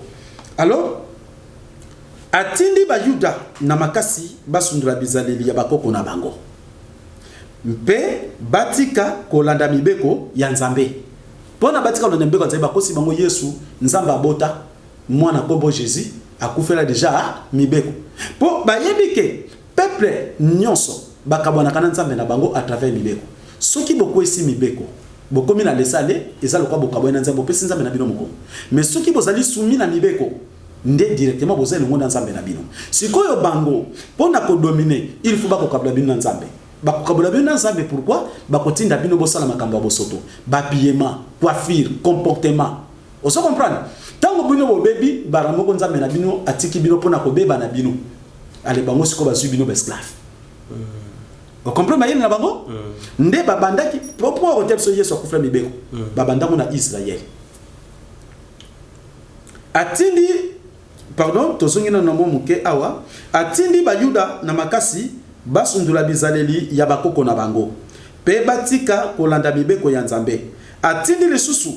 alors atindi ba yuda na makasi basundura bizaleli ya bakoko na bango mpe batika kolanda mibeko ya nzambe pona batika kolanda mibeko ya nzambe bakosi bango Yesu nzamba abota mwana kombo Jésus akufela déjà mibeko po bayebike peuple nyonso bakabwana kana nzambe na bango à travers mibeko soki boko esi mibeko bokomi na lesale eza lokwa bokabwana nzambe pesi nzambe na bino moko mais soki bozali soumis na mibeko nde directement bozali ngonda nzambe na bino sikoyo bango pona ko dominer il faut bakokabla bino na nzambe bakokabla bino na nzambe pourquoi bakotinda bino bosala makambo ya bosoto babillement coiffure comportement oso comprendre tango bino bobebi baramoko nzambe na bino atiki bino pona ko beba na bino ale bango siko bazwi bino esclave vous comprenez mayeni na bango nde babandaki propre otepso Yesu akufla mibeko babandamo na Israël atindi pardon tozongi na nomo muke awa atindi bayuda na makasi basundula bizaleli ya bakoko na bango pe batika kolanda mibeko ya nzambe atindi lisusu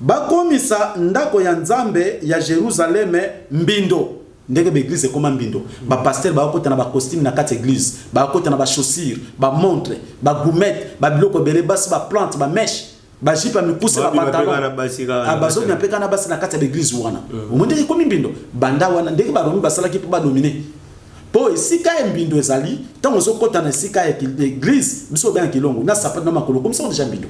bakomisa ndako ya nzambe ya Jerusaleme mbindo ndenge ba église koma mbindo ba pasteur ba kotana ba costume na kati église ba kotana ba chaussures ba montre ba gourmette ba biloko bele basi ba plante ba mèche ba jipa mikuse ba pantalon abazo nya peka na basi na kati ya église wana omonde komi mbindo banda wana ndenge ba romi basala ki po ba dominer po esika ya mbindo ezali tango zo kotana esika ya église biso ba kilongo na sapata na makolo comme ça on déjà mbindo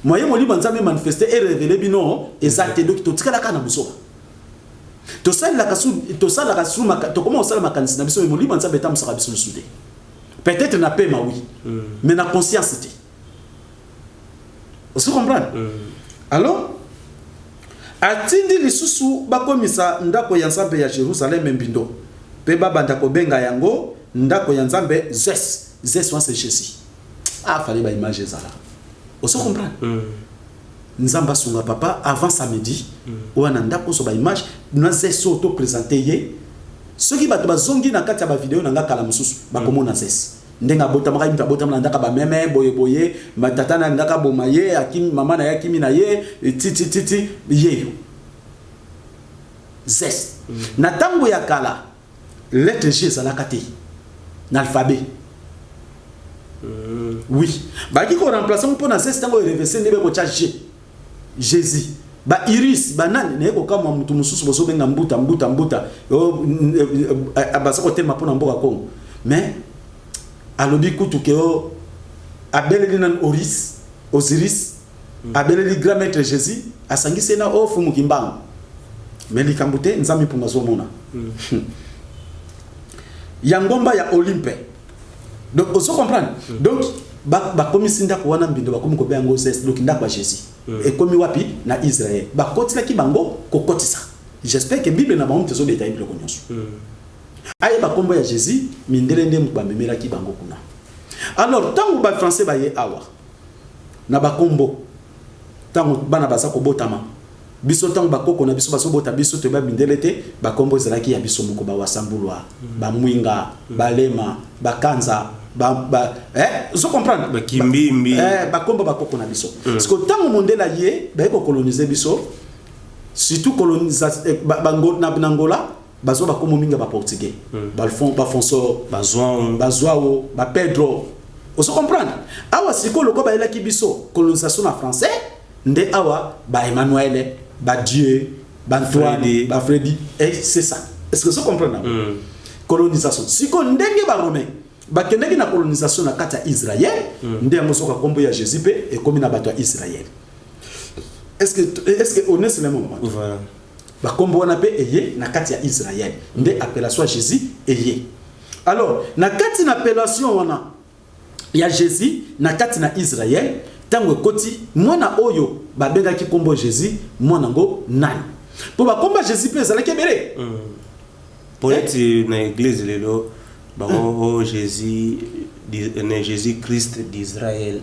moyen mo liba nzambe manifester et révéler bino exacte donc to tikala kana muso to sala la kasu to comment on sala makanisi na biso mo liba nzambe ta musaka biso soudé peut-être na paix ma oui mais na conscience c'était vous comprenez alors atindi lisusu bakomisa ndako ya nzambe ya Jerusalem mbindo pe babanda ko benga yango ndako ya nzambe Zes wa c'est Jésus fallait ba image ça là vous comprenez nzamba sunga papa avant samedi wana ndako so ba image na Zes auto présenter ye ceux qui bato bazongi na kati ya ba vidéo na ngaka la mususu bakomona Zes ndenga botamaka imta botamana ndaka ba meme boye matata na ndaka bomaye akimi mama na yakimi na ye titi ye Zes na tango ya kala lettre G za la kati na alphabet oui baki ko remplacer mo pona Zes tango reverser ndebe ko cha G Jésus ba iris banani ne ko kama mutu mususu boso benga mbuta abasa ko tema pona mboka Kongo mais alobi kutu keo abeleli nan Osiris abeleli grand maître Jésus asangise na ofu mukimbango mais likambute nzami punga zomona yangomba ya Olympe donc vous comprenez donc ba komisi ndako wana mbindo ba komi ko bengo Zes donc ndako ya Jésus et komi wapi na Israël ba kotila ki bango kokotisa j'espère que Bible na bango tezo beta Bible konyonso aye ba kombo ya Jésus mindele ndem ba memela ki bango kuna alors tango ba français ba ye awa na ba kombo tango bana basa ko botama biso tango ba koko na biso baso bota biso te ba mindele te ba kombo zalaki ya biso moko ba wasambulwa ba mwinga ba lema ba kanza vous comprenez ba kimbimbi ba kombo ba koko na biso parce que tango mondela ye ba ko coloniser biso surtout colonisation ba Angola bazo ba komo minga ba portugais ba Fonso bazwao ba Pedro vous comprenez awa siko loko ba elaki biso colonisation na français nde awa ba Emmanuel ba Dieu ba Antoine ba Freddy et c'est ça est-ce que vous comprenez colonisation siko ndenge ba romain bakendeki na colonisation na kati ya Israël nde amosoka kombo ya Jésus pe et comme na bato ya Israël est-ce que honnêtement voilà ba kombo wana pe eye na kati ya Israël nde appellation Jésus eye alors na kati na appellation wana ya Jésus na kati na Israël tango koti mwana oyo ba benga ki kombo Jésus mwana ngo nani po ba kombo Jésus pe zalaki bere peut-être na église lelo Bon, Jésus Christ d'Israël.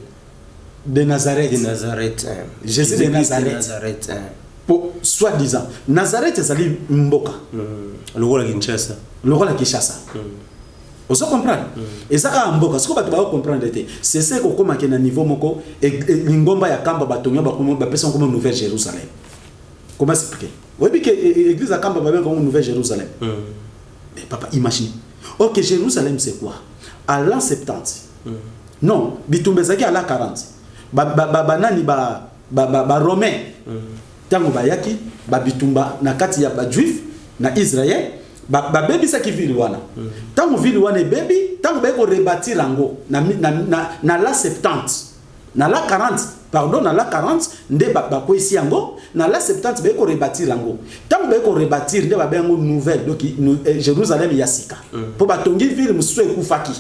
De Nazareth. De Nazareth. Jésus de Nazareth. Pour soi-disant. Nazareth, c'est Mboka. Le roi de Kinshasa. Le roi de Kinshasa. Vous comprenez? Et ça, ce que vous comprendre, c'est ce qu'on a un niveau moko et l'ingomba ya kamba batonga ba personne comme Nouvelle Jérusalem. Comment expliquer? Oui, puis que l'église à Kamba va bien comme Nouvelle Jérusalem. Mais papa, imagine. Ok, Jérusalem, c'est quoi? À l'an 70. Non, bitumbezaki à l'an 40. Banani ba romain. Tango ba yaki, ba bitumba na kati ya ba juif na Israël. Ba baby ça qui vit wana. Tango vit wana baby, tango ba ko rebâtir lango na l'an 70. Na l'an 40. Pardon, na l'an 40, nde ba ko ici yango. Na l'an 70 ba ko rebâtir lango. Tango ba ko rebâtir nde ba bengo nouvelle donc Jérusalem yasika. Po ba tongi ville musu ekufaki.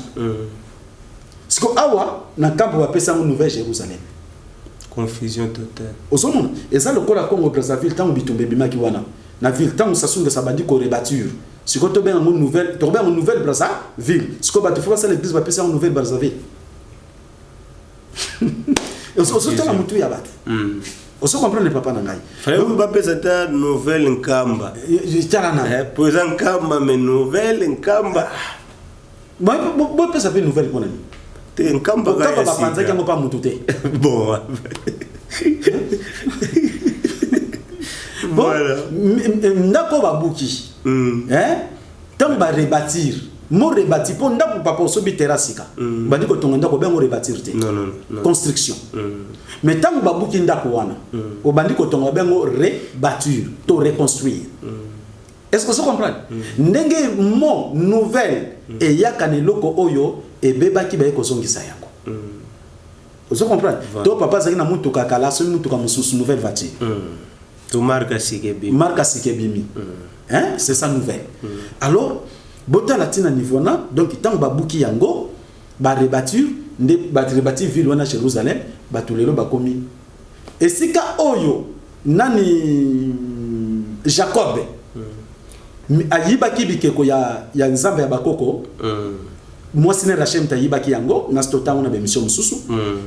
Siko awa na kampo ba pesa ngo Nouvelle Jérusalem. Confusion totale. Ozomona, eza lokola Congo Brazzaville tango bitumbe bimaki wana. Na ville tango sasunga sabandi ko rebâtir. Siko to bengo nouvelle, to bengo Nouvelle Brazzaville. Siko ba to fa ça l'église ba pesa ngo Nouvelle Brazzaville. Oso tala mutu ya batu. Oso comprendre papa na ngai. Fallait pas présenter nouvelle Nkamba. Tala na. Présent Nkamba mais nouvelle Nkamba. Moi pesa pe nouvelle kona ni. Te Nkamba ka ba panza ki ngo pa mutu te. Bon. Voilà. Ndako ba buki. Tant ba rebâtir. Mo rebâtir pour ndako papa so bi terrasika. Ba diko tonga ndako ben mo rebâtir te. Non. Construction. Mais tant ba buki ndako wana. O bandiko tonga ben mo rebâtir, to reconstruire. Est-ce que vous comprenez? Ndenge mo nouvelle et yakane loko oyo et beba ki ba ko zongisa yango. Vous comprenez? To papa zaki na mutu kakala so mutu ka mususu nouvelle voiture. To marque Sikebimi. Marque Sikebimi. Hein? C'est ça nouvelle. Alors bota latina niveau na donc tant ba buki yango ba rebâtir ville wana Jérusalem ba tulelo ba komi. Et sika oyo nani Jacob ayiba kibikeko ya nzambe ya bakoko moi sine Rachem tayiba ki yango na stotango na bemission mususu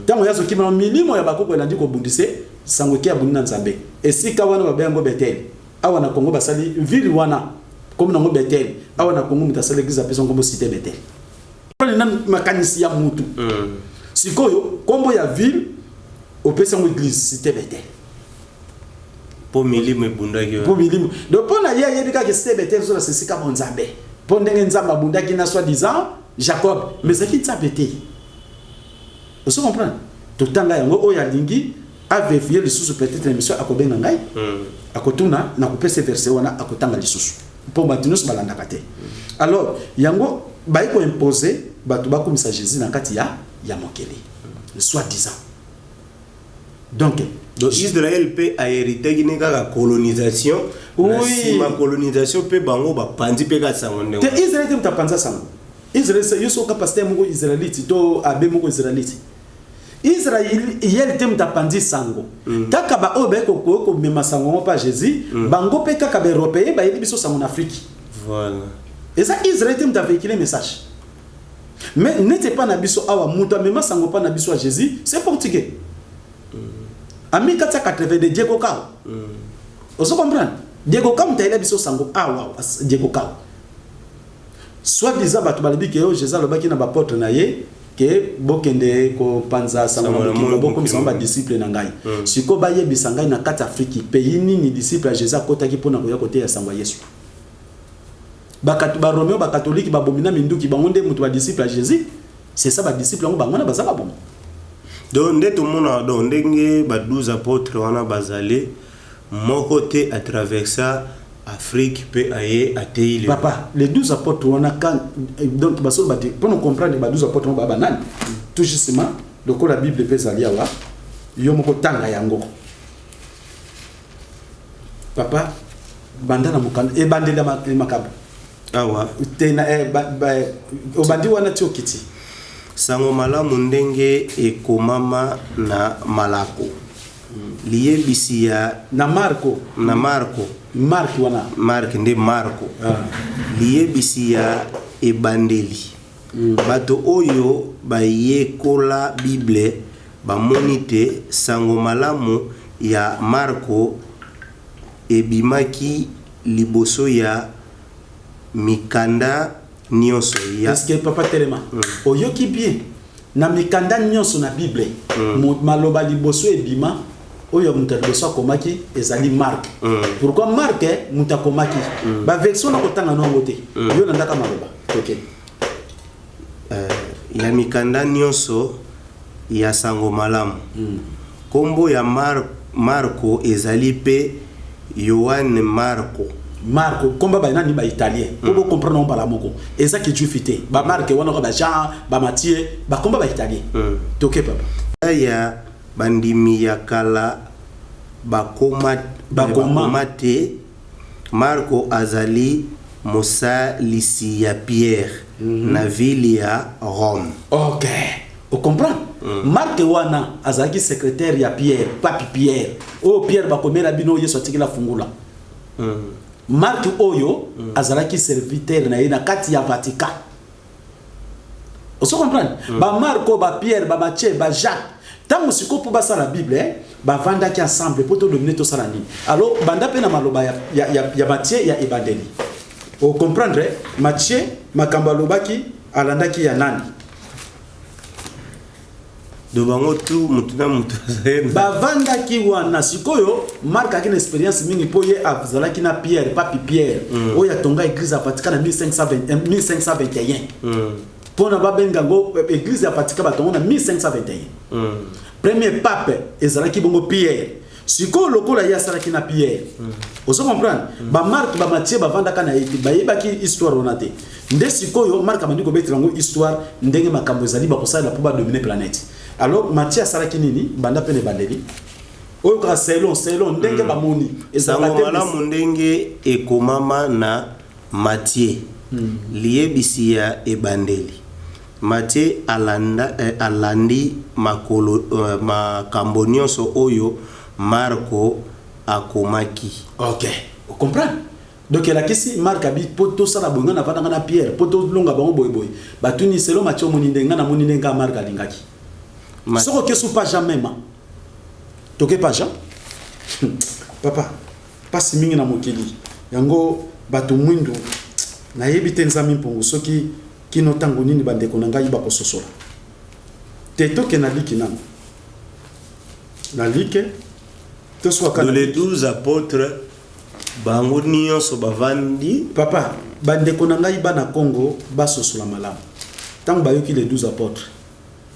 tango yazo kimana milimo ya bakoko elandi ko bundise sango ki abunina nzambe esika wana ba bengo Betel awa na Kongo basali ville wana comme nango Betel awa na Kongo mutasali église apesa ngombo cité Betel pale na makanisi ya mutu sikoyo kombo ya ville opesa ngo église cité Betel pour milimo bundaki pour milimo donc pour na ya yebika que cité Betel so la sika bonzambe pour ndenge nzamba bundaki na soi-disant Jacob mais c'est qui ça Betel vous comprenez tout tanga yango o ya lingi a vérifier les sous peut-être émission akobenga ngai akotuna na kopesa verset wana akotanga lisusu pour batinus balanda kate alors yango ba ko imposer batu ba comme ça Jésus na kati ya mokeli soi-disant donc Israël peut hériter d'une colonisation. Oui. Ma colonisation peut bango ba pandi pe ka sangonde. Te Israël te mtapanza sango. Israël c'est yoso capacité moko israélite to abe moko israélite. Israël yel te mtapandi sango. Kaka ba obe ko mema sango pa Jésus, bango pe kaka ba européen ba yeli biso sango en Afrique. Voilà. Et ça Israël te mta véhiculer message. Mais n'était pas na biso awa muta mema sango pa na biso à Jésus, c'est portugais. En 1482 Diego Cao. Vous comprenez? Diego Cao mtaila biso sango awa Diego Cao. Soit disant batu balibi ke Jésus le baki na ba porte na ye ke bokende ko panza sango ki boko misamba ba disciple na ngai. Siko ba ye bisangai na kati Afrique pays ni disciple à Jésus kota ki pona ko ya côté ya sango Yesu. Bakatu ba Romeo ba catholique ba bomina minduki bangonde mutu ba disciple à Jésus. C'est ça ba disciple ngo bangona bazaka bomo. Donc, tout le monde donc ndenge ba 12 apôtres wana bazale mon côté à travers ça Afrique peut aller à Teile. Papa, les 12 apôtres wana quand donc basol ba pour nous comprendre les 12 apôtres ba banane tout justement donc la Bible peut salia wa yo moko tanga yango. Papa bandana mukanda e bandela makabo. Awa tena obandi wana tiokiti. Sango malamu ndenge ekomama na malako liyebisi ya na Marco wana Mark nde Marco liyebisi ya ebandeli bato oyo bayekola Bible bamoni te sango malamu ya Marko ebimaki liboso ya mikanda nyonso ya. Est-ce que papa telema oyoki bien na mikanda nyonso na Bible maloba liboso ebima oyo muta liboso akomaki ezali Mark. Pourquoi Mark muta komaki ba version na kotanga no ngote yo na ndaka maloba OK ya mikanda nyonso ya sango malamu kombo ya Marko ezali pe Yohane Marco komba ba nani ba italien pour comprendre on parle moko eza ki tu fité ba Marc wana ba Jean ba Matthieu ba komba ba italien toke papa ya bandimi ya kala bakoma te Marco azali mosalisi ya Pierre na ville ya Rome. OK on comprend Marc wana azaki secrétaire ya Pierre papi Pierre Pierre ba komela bino yeso tikila fungula Marc oyo azalaki serviteur na yena kati ya Vatican. On se comprend ba Marco ba Pierre ba Matthieu ba Jacques tant musiko pour basa la Bible ba vanda ki ensemble pour to dominer to salani. Alors banda pe na maloba ya Matthieu ya ebandeli. On comprendre Matthieu makamba lobaki alandaki ya nani do bango tu mutuna mutu ba vanda ki wana sikoyo Marc akina expérience mingi poye azalaki na Pierre papi Pierre oya tonga église à Vatican en 1521 pona ba bengango église à Vatican ba tonga na 1521 premier pape ezalaki bongo Pierre sikoyo lokola ya salaki na Pierre ozo comprendre ba Marc ba Matthieu ba vanda kana eti ba yebaki histoire onate nde sikoyo Marc amandi ko betela ngo histoire ndenge makambo ezali ba kosala pour ba dominer planète. Alors Matthieu salaki nini banda pene bandeli oyo ka selon ndenge ba moni ezala malamu ndenge ekomama na Matthieu liebisi ya ebandeli Matthieu alandi makambo nyonso oyo Marco akomaki. OK on comprend donc la question Marc abi poto sala bonga na vanda na Pierre poto longa bango boy batuni selon Matthieu moni ndenga na moni ndenga Marc alingaki soko kesu pas jamais ma toke pas Jean papa pas mingi na mokili yango bato mwindu na yebite nzami mpongo soki kino tango nini bandeko na ngai ba kososola te toke na liki nana na like to soit les 12 apôtres bango nyonso bavandi papa bandeko na ngai bana Congo ba sosola malamu tango bayoki les 12 apôtres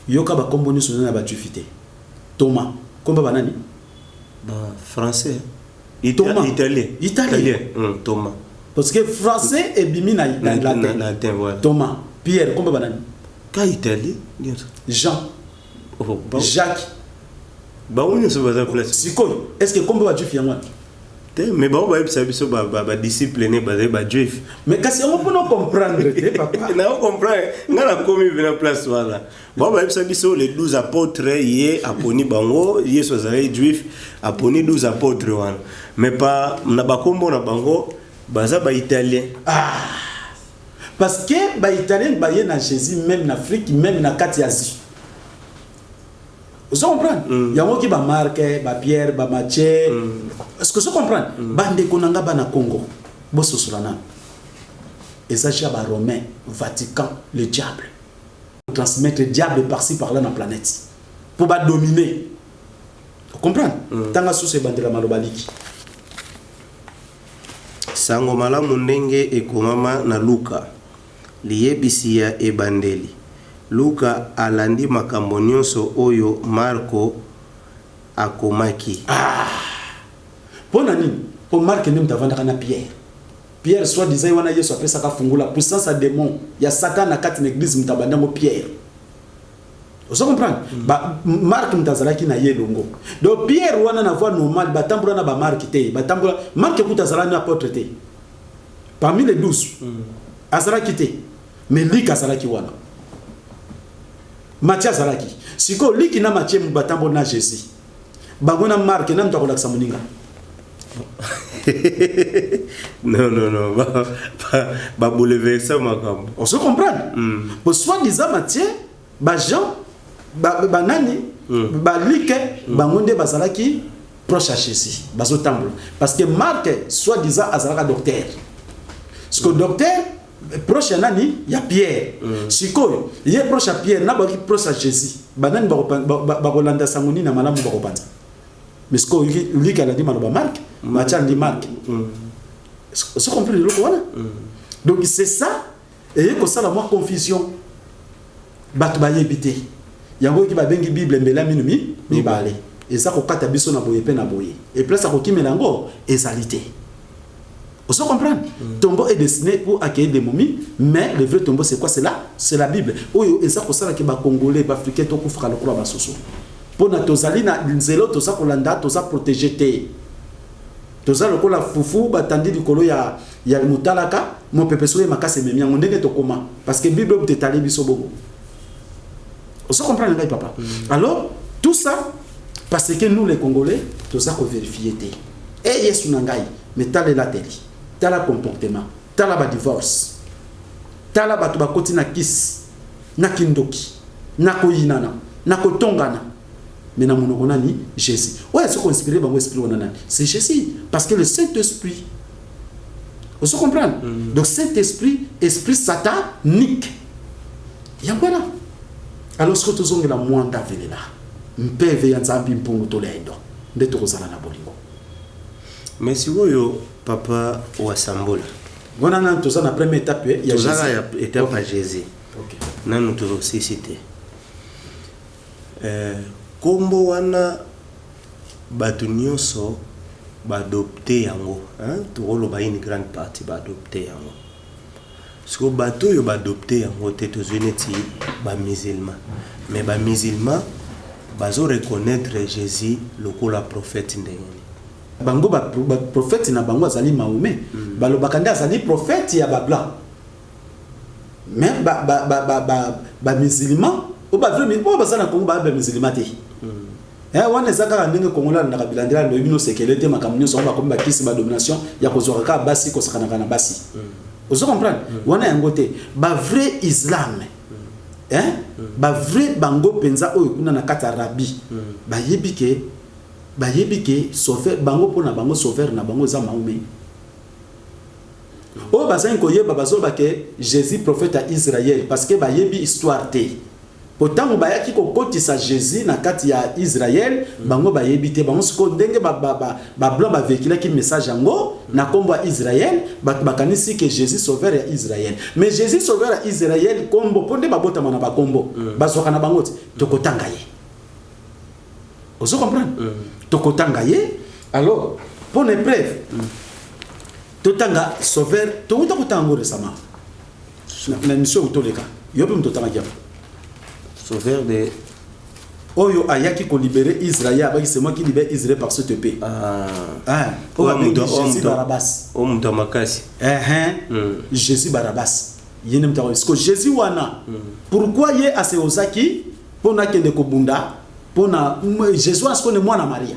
yoka ba kombo ni sonana ba jufité Thomas komba banani ba français italien Thomas parce que français et bimi na latin voilà Thomas Pierre komba banani ka italien Jean Jacques ba on se basa place sikoyo est-ce que komba ba jufi yango mais ba ba biso ba discipliné ba juif mais kasi on peut non comprendre papa na on comprend ngala komi vena place wala ba biso les 12 apôtres yé aponi bango yeso zali juif aponi 12 apôtres wana mais pas na ba kombo na bango baza ba italien parce que ba italien ba yé na Jésus même en Afrique même na kati Asie. Vous comprenez? Yango ki ba Marc, ba Pierre, ba Matthieu. Est-ce que vous comprenez? Bande konanga ba na Congo. Bosso solana. Et ça chez ba Romain, Vatican, le diable. Transmettre le diable par-ci par-là dans la planète. Pour ba dominer. Vous comprenez? Tanga sous ces bandes la malobaliki. Sango malamu ndenge ekomama na Luka. Liyebisi ya ebandeli. Luka alandi makambo nyonso oyo Marco akomaki. Pona nini? Po Marc nem tavanda kana Pierre. Pierre soit disait wana Yesu apesa ka fungula puissance à démon ya Satan na kati na église mtabandango Pierre. Vous comprenez? Ba Marc mtazalaki na yelongo. Donc Pierre wana na voix normale batambula na ba Marc te. Batambula Marc kutazalani apôtre te. Parmi les 12 azalaki te. Mais Luc azalaki wana. Matthieu azalaki. Siko Luc na Matthieu mbatambo na Jésus. Bagona Marc na mtakolakisa muninga. Non. Ba bouleverser ma camp. On se comprend. Pour soi-disant Mathieu, ba Jean, ba nani, ba like, ba ngonde bazalaki proche à Jésus, bazo tambour. Parce que Marc, soi-disant azalaka docteur. Parce que docteur proche à nani, il y a Pierre. Siko, il est proche à Pierre, n'a pas proche à Jésus. Ba nani ba Rolanda Samoni na malamu ba kopanta. Mais ce que lui qui a dit maloba Marc, Mathieu dit Marc. Se comprend le voilà. Donc c'est ça et que ça la moi confusion. Bat ba yebité. Yango ki ba bengi Bible mbela minumi mi balé. Et ça ko kata biso na boye pe na boye. Et place ça ko kimelango ezalité. On se comprend. Tombeau est destiné pour accueillir des momies, mais le vrai tombeau c'est quoi? C'est là, c'est la Bible. Oyo et ça ko sala ki ba congolais, ba africain to ko fera le croix ba soso. Pour na tozali na nzelo to sa ko landa to sa protéger té. Toza lokola fufu batandi likolo ya mutalaka mon pepe soye makase memia ndenge to koma parce que Bible te tali biso bobo. On se comprend ngai papa. Alors tout ça parce que nous les Congolais toza ko vérifier té. Et yesu ngai mais tala la teli. Tala comportement, tala ba divorce. Tala ba to ba koti na kiss, na kindoki, na koyinana, na kotongana. Mais dans mon nani Jésus. Ouais, ce qu'on inspiré par mon esprit c'est Jésus parce que le Saint-Esprit. On se comprend. Donc Saint-Esprit, esprit satanique. Il y a voilà. Alors ce que tu as la moindre venir là. Mpeve ya nzambi mpungu tolendo. Ndeto kozala na bolingo. Mais si vous papa ou Sambola. Voilà nan toza na première étape il y a Jésus. Étape à Jésus. OK. Nan nous toujours cité. Kombo wana batu nyonso badopte yango, hein, tolo ba une grande partie badopte yango. Parce bato yo badopte yango te tozuneti ba musulman. Mais ba musulman bazo reconnaître Jésus lokola prophète ndengeni. Bango ba prophète na bango azali Mahomet. Balo bakanda azali prophète ya ba blanc. Mais ba musulman o ba vraiment o bazana ko ba musulman te. Wana ezaka ndenge kongola na kabilandira ndo bino sekelete makamnyo so ba komba kisi ba domination ya kozoraka basi ko sakana kana basi. Vous comprenez? Wana yango te ba vrai islam. Ba vrai bango penza oyo kuna na kata rabi. Ba yebike sauveur bango pona bango sauveur na bango za Mahomet. O bazan ko yeba bazoba ke Jésus prophète à Israël parce que ba yebi histoire te. Pourtant on bayaki ko kotisa Jésus na kati ya Israël bango ba yebite bango siko ndenge ba blanc ba véhicule ki message yango na kombo ya Israël ba kanisi que Jésus sauveur ya Israël mais Jésus sauveur ya Israël kombo ponde ba botama na ba kombo bazoka na bango tokotanga ye. Vous comprenez? Tokotanga ye. Alors pour épreuve totanga sauveur to tokotanga récemment na mission utoleka yobi mtotanga kia sauveur de Oyo ayaki ko libérer Israël, c'est moi qui libère Israël par cette épée. Jésus Barabbas. Jésus Barabbas. Parce que Jésus wana. Pourquoi yé ase ozaki pona kende kobunda pona Jésus asko ne mwana Maria.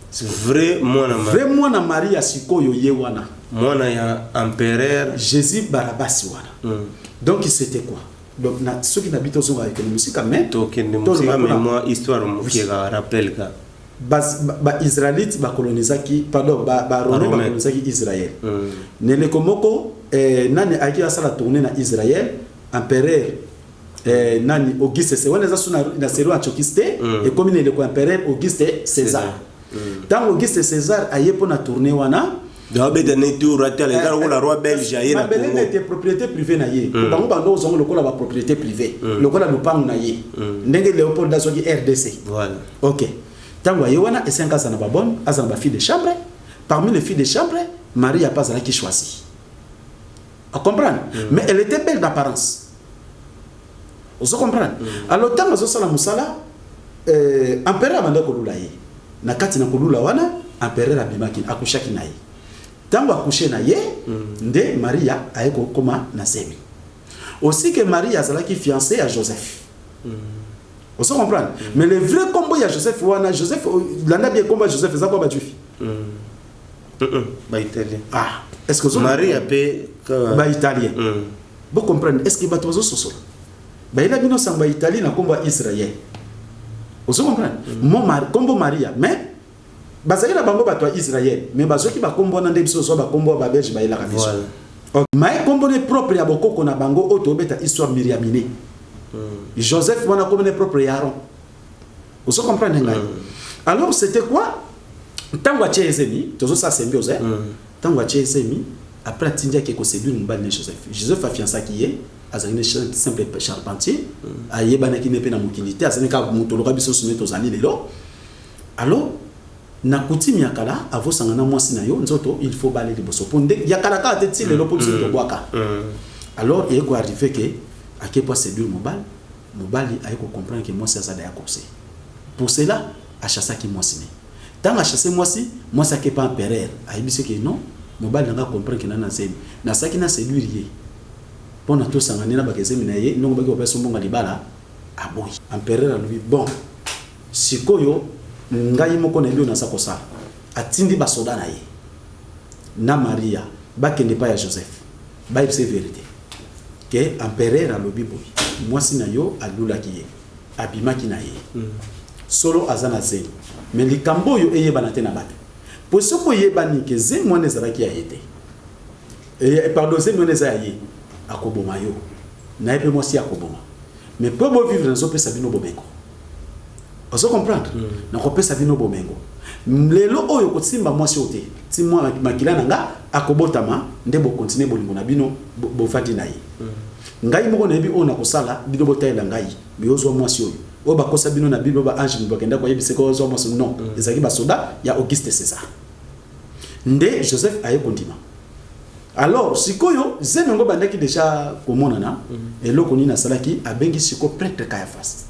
C'est vrai mwana Maria. Vrai mwana Maria sikoyo ye wana. Mwana ya empereur Jésus Barabbas wana. Donc c'était quoi? Donc ceux qui habitent au avec la musique mais moi histoire qui rappelle que ba israélite ba colonisaki pardon ba romain ba colonisaki Israël nene komoko nani aki asala tourner na Israël empereur nani Auguste c'est on les a suna na série antiquiste et comme il est le empereur Auguste César tant Auguste César aye pour na tourner wana le roi belge na Belém était propriété privée na ye bango bando zongo lokola ba propriété privée lokola lupango na ye ndenge Léopold dazoki RDC voilà OK tango ye wana et 5 ans na babon azana ba fille de chambre parmi les filles de chambre Marie a pas qui choisi à comprendre mais elle était belle d'apparence vous comprenez alors tango zo sala musala empereur banda ko lula ye na kati na ko lula wana empereur abimaki akushaki na ye tango accouché na ye nde Maria aeko koma na semi aussi que Maria azalaki fiancée à Joseph on se comprend mais le vrai combo ya Joseph wana Joseph landa bien combo Joseph za kwa ba juif Ba italien. Ah, est-ce que Marie appelle ba italien. Vous comprenez? Est-ce que ba tozo soso? Ba ila bino samba italien na kombo Israël. Vous comprenez? Mon mari kombo Maria, mais bazali na bango bato Israël, mais bazoki ba kombo na ndebiso so ba kombo ba belge ba ila ka biso. Mais kombo ne propre ya bokoko na bango oto beta histoire miriamine. Joseph wana kombo ne propre ya Aaron. Vous comprenez ngai? Alors c'était quoi? Tango a Tchezemi, toujours ça symbiose, tango a Tchezemi, après Tindia qui est séduit une balle de Joseph. Joseph a fiancé qui est, à un simple charpentier, à Yébana qui n'est pas dans l'utilité, à un moutologa biso soumet aux années de l'eau. Alors, na coutume yakala, à vos sangana moi sinayo, nzoto, il faut balayer les bosso. Pour yakala ka teti le lopo de boaka. Alors, il est arrivé que, à quel point séduire Mobali a comprendre que moi c'est ça d'ailleurs comme pour cela, à chasser qui moi siné. Tant à chasser moi ça qui pas empereur. A dit que non, Mobali n'a pas compris que nana zemi. Na ça qui n'a séduire yé. Pour tout ça ngani na bakezemi na yé, non ba ko peso mbonga libala. Ah boy, empereur lui bon. Sikoyo ngai moko na bio na sakosa. Atindi ba soda na yé. Na Maria, ba kende pa ya Joseph. Ba c'est vérité. Que empereur a lobi boy. Moi si na yo alula ki yé. Abima ki na yé. Solo azana zemi. Mais les cambo yo eye banate na bato. Pour ce que ye bani que zemi mwana ezalaki ya yete. Et pardon zemi mwana ezalaki ya ye. Akoboma yo. Na epe moi si akoboma. Mais pour moi vivre dans pesa bino bomengo. Vous comprendre? Na ko pesa bino bomengo. Lelo oyo ko simba moi si ote. Ti moi makila nanga akobotama ndebo continuer bolingo na bino bo fati na ye. Ngai moko na bi ona ko sala bino botayela ngai. Biozwa moi si oyo. O ba kosa bino na Bible ba ange mbokenda kwa yebise ko zo moso non ezaki ba soda ya Auguste César nde Joseph aye kondima. Alors sikoyo zemengo bandaki déjà komona na eloko ni na salaki abengi siko prêtre Caiaphas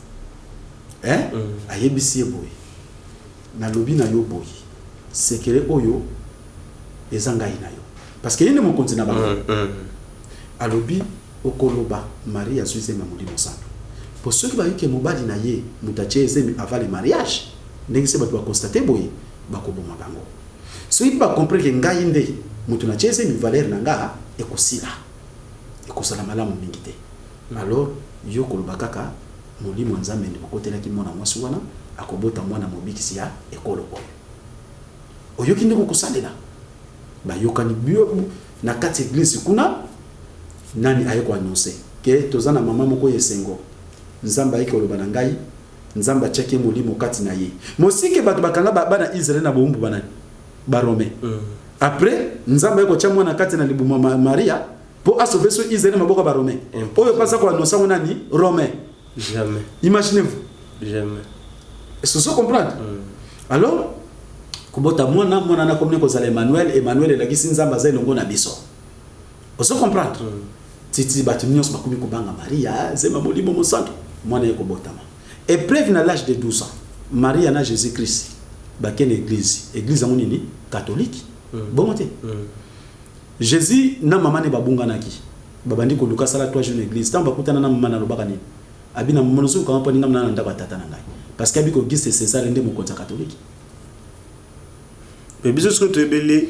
ayebisi boy na lobi na yo boy sekere oyo ezangai na yo parce que yene mo kontina ba alobi okoloba Maria zuize mamuli mosando. Pour ceux qui va que mobali na ye mutache ezemi avant le mariage ndenge se bato ba constater boye bakoboma bango so il va comprendre que ngai nde mutu na cheze mi valeur nanga ekosila ekosala malamu mingi te. Alors yo koloba kaka molimo nzambe ndi bokotela ki mona mwasi wana akobota mwana mobikisi ya ekolo oyo kinde ko kosalela ba yokani bio na kati église kuna nani aye ko annoncer que tozana mama moko yesengo nzamba yake oloba na ngai nzamba cheke molimo kati na ye mosike bato bakanga bana Israël na bombu bana ba Romain après nzamba yako cha mwana kati na libuma Maria pour sauver so Israël maboko ba Romain oyo pasa ko annoncer mona ni Romain Jamais. Imaginez-vous. Jamais. Est-ce que vous comprenez? Alors, kubota mwana na komne ko zala Emmanuel la gisi nzamba za longo na biso. Vous comprenez? Titi batunios bakumi kubanga Maria zema molimo mosanto mwana yeko botama. Et preuve na l'âge de 12 ans. Maria na Jésus-Christ bakene église amoni ni catholique. Bon te. Jésus na mama ne babunga naki. Babandi ko luka sala 3 jours na église. Tamba kutana na mama na lobaka ni. Abina monoso ko ampa ninga mna ndaka tata na ngai. Parce que abiko Auguste César ndé mo konza catholique. Mais biso ce que tu belé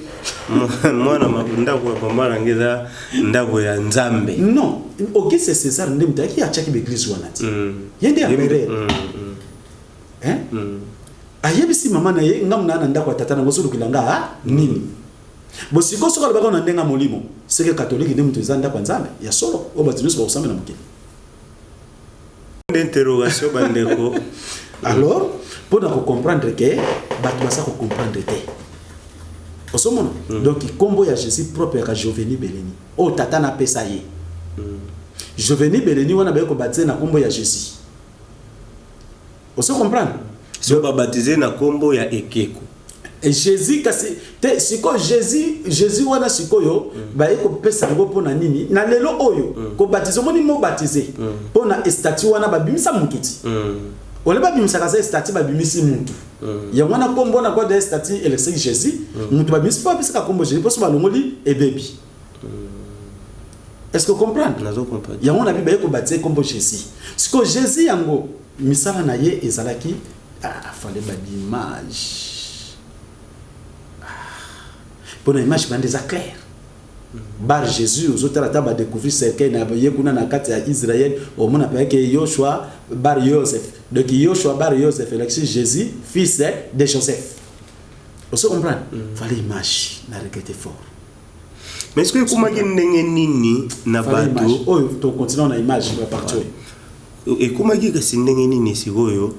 moi na makunda ko pamba ngeza ndako ya nzambe. Non, Auguste César ndé mutaki a chaki église wana ti. Yende apere. Hein? Ayebisi mama na ye ngamna na ndako tata na ngoso lukilanga nini? Bo siko soka lobaka na ndenga molimo. C'est que catholique ndé mutu zanda kwa nzambe ya solo obatinu so usame na mukili. D'interrogation bandeko. Alors, pour nous comprendre que batu basa ko comprendre te. Osomono. Donc kombo ya Jésus propre ka Joveni Beleni. O tata na pesa ye. Joveni Beleni wana ba ko baptiser na kombo ya Jésus. Oso comprendre? So ba baptiser na kombo ya ekeko. Et Jésus kasi te siko Jésus wana sikoyo ba eko pesa ngo pona nini na lelo oyo ko baptiser moni mo baptiser pona statut wana ba bimisa mututi ole ba bimisa kaza statut ba bimisi mutu ya wana kombo na ko de statut elexi Jésus mutu ba bimisa fa pesa ka kombo Jésus poso ba longoli e baby. Est-ce que vous comprenez? Nazo comprendre. Ya wana bi ba eko baptiser kombo Jésus siko Jésus yango misala na ye ezalaki fallait ba l'image. pour une image bande za clair bar Jésus aux autres la table découvrir cercueil na yekuna na kati ya Israël au monde appelé que Yoshua bar Joseph donc Yoshua bar Joseph c'est Jésus fils de Joseph. Vous comprenez? Fallait image na requête fort. Mais est-ce que comment ndenge nini na bato oh to continue na image va partout. Et comment que c'est ndenge nini sikoyo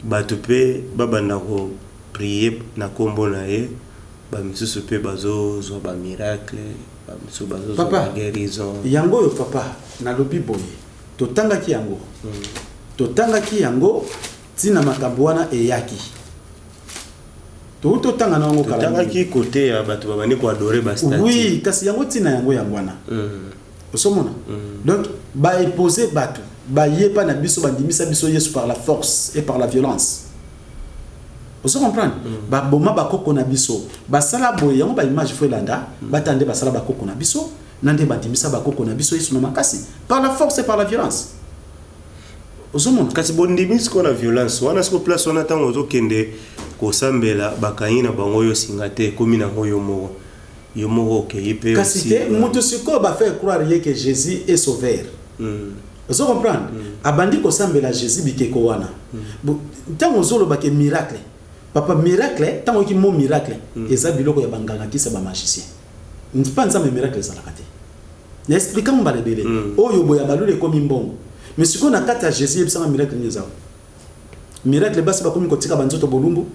bato pe babanda ko prier na kombo na ye ba misusu pe bazo zo ba miracle ba misusu bazo zo ba guérison yango yo papa na lobi boye to tanga ki yango tina makambo wana eyaki to tanga na yango kala tanga ki côté ya bato babani ko adorer ba statue oui kasi yango tina yango wana osomona donc ba imposer bato ba yepa na biso bandimisa biso Yesu par la force et par la violence. Vous comprenez? Ba boma ba koko na biso ba sala boye yango ba image fo landa ba tande ba sala ba koko na biso nande ba dimisa ba koko na biso Yesu no makasi par la force et par la violence. Vous comprenez? Kasi bondimis ko na violence wana sko place wana tango zo kende ko sambela bakayina bango yo singate komi na ngoyo moko yo moko ke yipe kasi te moto siko ba faire croire que Jésus est sauveur. Vous comprenez? Abandi ko sambela Jésus bikeko wana. Tango zolo ba ke miracle. Papa miracle tango ki mo miracle eza biloko ya banganga kisa ba magicien. Ntipanza me miracle za lakate. Na explique mo ba rebele. Oyo boya balule komi mbongo. Mais siko na kata Jésus yebisa miracle ni zawo. Miracle basi ba komi kotika banzoto bolumbu.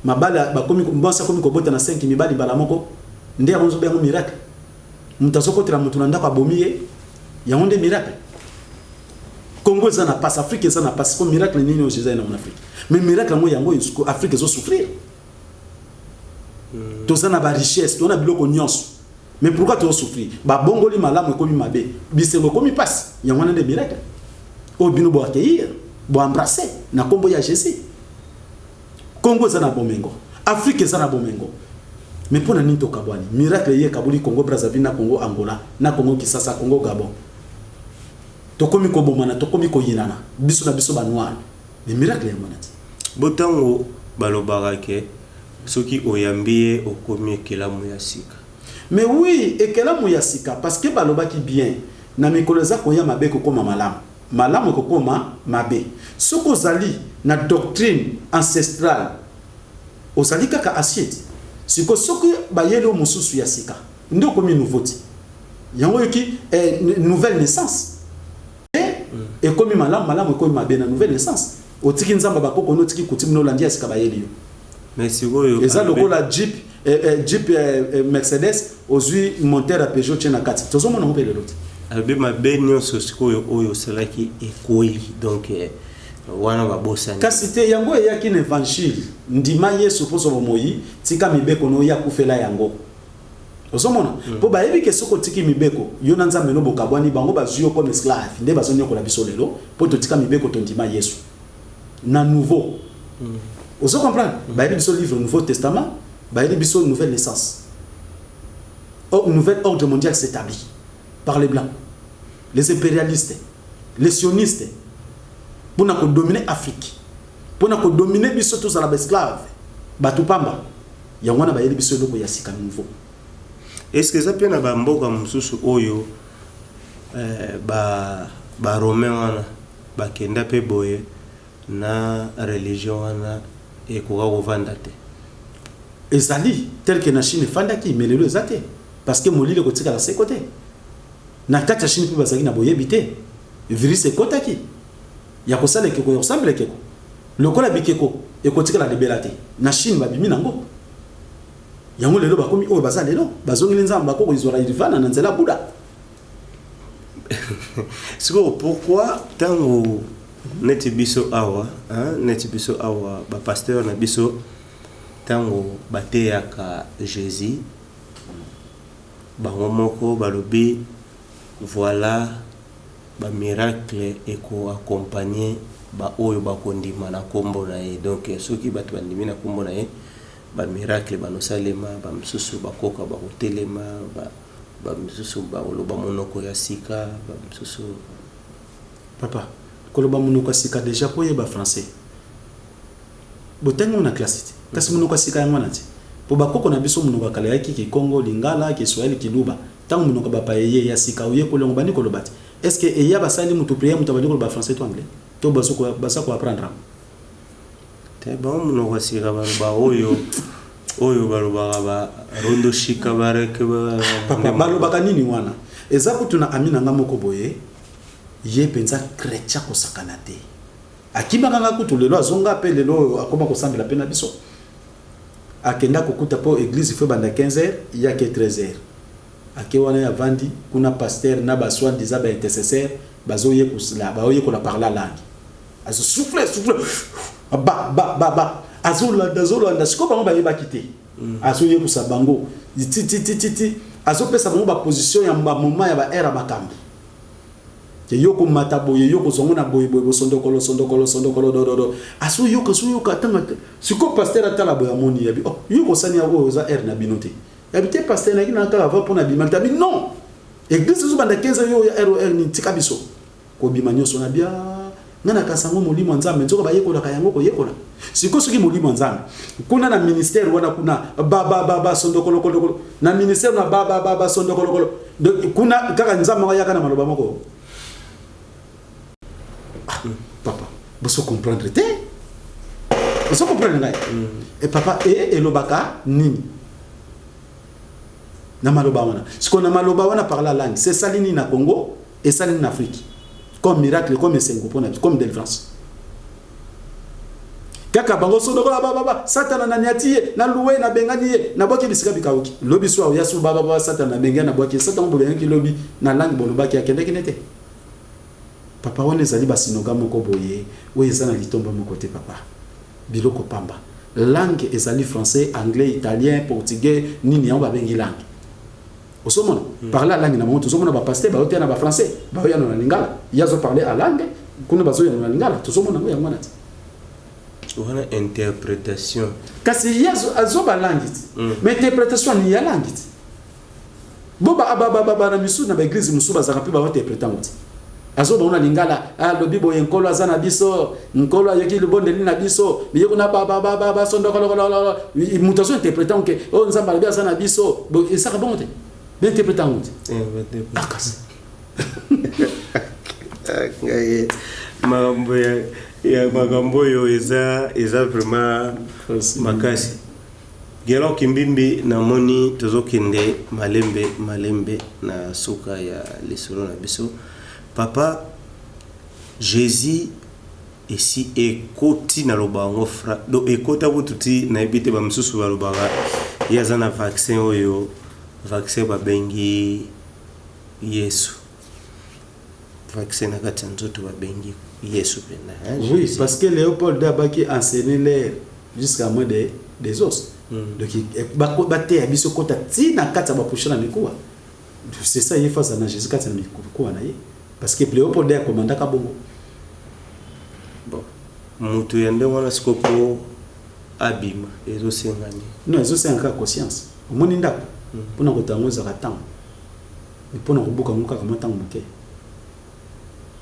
Mabala ba komi mbonsa komi kobota na 5 mibali bala moko. Nde aronzo be ngo miracle. Mutazoko tira mutu nanda kwa bomiye. Ya onde miracle. Congo ça n'a pas, Afrique ça n'a pas, comme miracle ni au Jésus en Afrique. Mais miracle moi yango yusko Afrique zo souffrir. To ça na ba richesse, to na biloko nyonso. Mais pourquoi tu souffrir? Ba bongoli malamu komi mabe. Bisengo komi passe. Yango na des miracles. O bino bo accueillir, bo embrasser na kombo ya Jésus. Congo ça na bomengo. Afrique ça na bomengo. Mais pour na nito kabwani, miracle ye kabuli Congo Brazzaville na Congo Angola, na Congo Kinshasa, Congo Gabon. Tokomi ko bomana tokomi ko yinana biso na biso banwana ni miracle ya monati botango balobarake soki oyambie okomi ekelamu ya sika. Mais oui ekelamu ya sika parce que balobaki bien na mikolo za koya mabe ko koma malamu ko koma mabe soko zali na doctrine ancestrale ozali kaka assiette siko soko bayelo mususu ya sika ndo komi nouveauté yango yoki nouvelle naissance. Et comme malamu comme ma bien nouvelle naissance otiki nzamba bakoko no tiki kuti mno landia sika bayeli yo mais sikoyo eza lokola Jeep Mercedes ozui monteur à Peugeot tena kati tozo mona ngopele lote albe mabenyo sikoyo oyo selaki ekoi donc wana babosa kasite yango eyaki na évangile ndima Yesu poso bomoyi tika mibeko no ya kufela yango osomona po bayebi ke soko tiki mibeko yo na nzambe no bokabwani bango bazuyo comme esclave nde bazonyokola biso lelo po totika mibeko tondima Yesu na nouveau oso comprendre bayebi biso livre Nouveau Testament bayebi biso nouvelle naissance nouvel ordre mondial s'établit par les blancs les impérialistes les sionistes pour na ko dominer Afrique pour na ko dominer biso tous à la esclave batupamba yangwana bayebi biso loko ya sika nouveau. Est-ce que ça peut na bamboka mususu oyo ba romain wana ba kenda pe boye na religion wana e ko vanda te ezali tel que na Chine fandaki mais lelo ezate parce que molile ko tika la se côté na kata Chine pe bazaki na boye bité virus e kotaki ya ko sala ke ko ressemble ke ko lokola bikeko e ko tika la libérate na Chine ba bimi nango yango lelo bakomi oyo baza lelo bazongeli nzamba ko izora irivana na nzela buda. Siko pourquoi tango neti biso awa ba pasteur na biso tango bateyaka Jésus bango moko balobi voilà ba miracle eko accompagner ba oyo bakondima na kombo na ye donc soki batu bandimi na kombo na ye ba miracle banosalema ba msusu bakoka ba hotelema ba msusu ba oloba monoko ya sika ba msusu papa koloba monoko ya sika déjà poye ba français botengo na classe kasi monoko ya sika yango nati po bakoko na biso munoko kala yaki ki Congo lingala ki Swahili kiluba tant munoko ba pa yeye ya sika uye ko longo bani ko lobati est-ce que eya basali mutu prier mutu ba ba français to anglais to baso ko basa ko apprendre te ba munoko sika ba oyo baloba ba rondo shika bareke ba papa baloba nini wana eza kutu na amina nga moko boye ye penza chrétien ko sakana te akibanga nga kutu lelo azonga pe lelo akoma ko sambela pe na biso akenda kokuta po église fo banda 15h ya ke 13h akewana ya vandi kuna pasteur na baswa ndiza ba intercesseur bazoye kusla baoye ko la parler langue azo souffle ba azola siko bango ba yeba kité azoye kusa bango titi azo pesa bango ba position ya moment ya ba era makambo yoko mataboye yoko zongona boye sondokolo do aso yoko tanga siko pasteur atala boya moni yabi oh yoko sani ya o za er na binote yabi te pasteur na kina kala va pona bima tabi non église zo banda 15 yo ya ROR ni tika biso ko bima nyoso na bia ngana kasango molimo nzambe nzoko ba yekola kayango ko yekola siko soki molimo nzambe kuna na ministère wana kuna ba sondokolo na ministère na ba sondokolo kuna kaka nzambe ya kana maloba moko papa vous comprendre te vous comprendre ngai et papa et lobaka nini na maloba wana siko na maloba wana par la langue c'est salini na Congo et salini na Afrique comme miracle comme sengo pona comme délivrance kaka bango sondo ba satana na nyatiye na luwe na bengani na boki bisika bikauki lobi swa ya su ba satana na bengana na boki satana bolenga ki lobi na langue bolobaki akende kinete papa wana ezali basinoga moko boye oyo eza na litomba moko te papa biloko pamba langue ezali français anglais italien portugais nini yango babengi langue osomona parler langue na monto osomona ba pasteur ba otia na ba français ba oya na lingala yazo parler à langue kuna bazo ya na lingala tosomona ngo yango nati wana interprétation kasi yazo azoba langue mais interprétation ni ya langue boba aba na misu na ba église musuba za kapi ba interpréter ngoti azoba una lingala lobi boye nkolo azana biso nkolo ayoki libonde lina biso biyeko na ba sondokolo mutation interprétant que oh nzamba bi azana biso ça bon te bien interprétant ngoti akasi ngai magambo yo eza vraiment makasi gelo kimbimbi na moni tozokende malembe na suka ya lisolo na biso papa Jésus ici ekoti na lobango fra do ekota bututi na ebite ba msusu ba lobaga yaza na vaccin oyo vaccin ba bengi Yesu vaccin na kati nzoto ba bengi Yesu pena oui parce que Léopold Dabaki enseignait jusqu'à moins des os donc ba te abiso kota ti na kati ba pushana mikuwa c'est ça il faut ça na Jésus kati na mikuwa na ye parce que Léopold a commandé à Bongo. Bon, mutu yende wana sikopo abima ezo sengani. Non, ezo senga conscience. Omoni ndako. Pona kotangoza katang. Pona kobuka muka kama tango muke.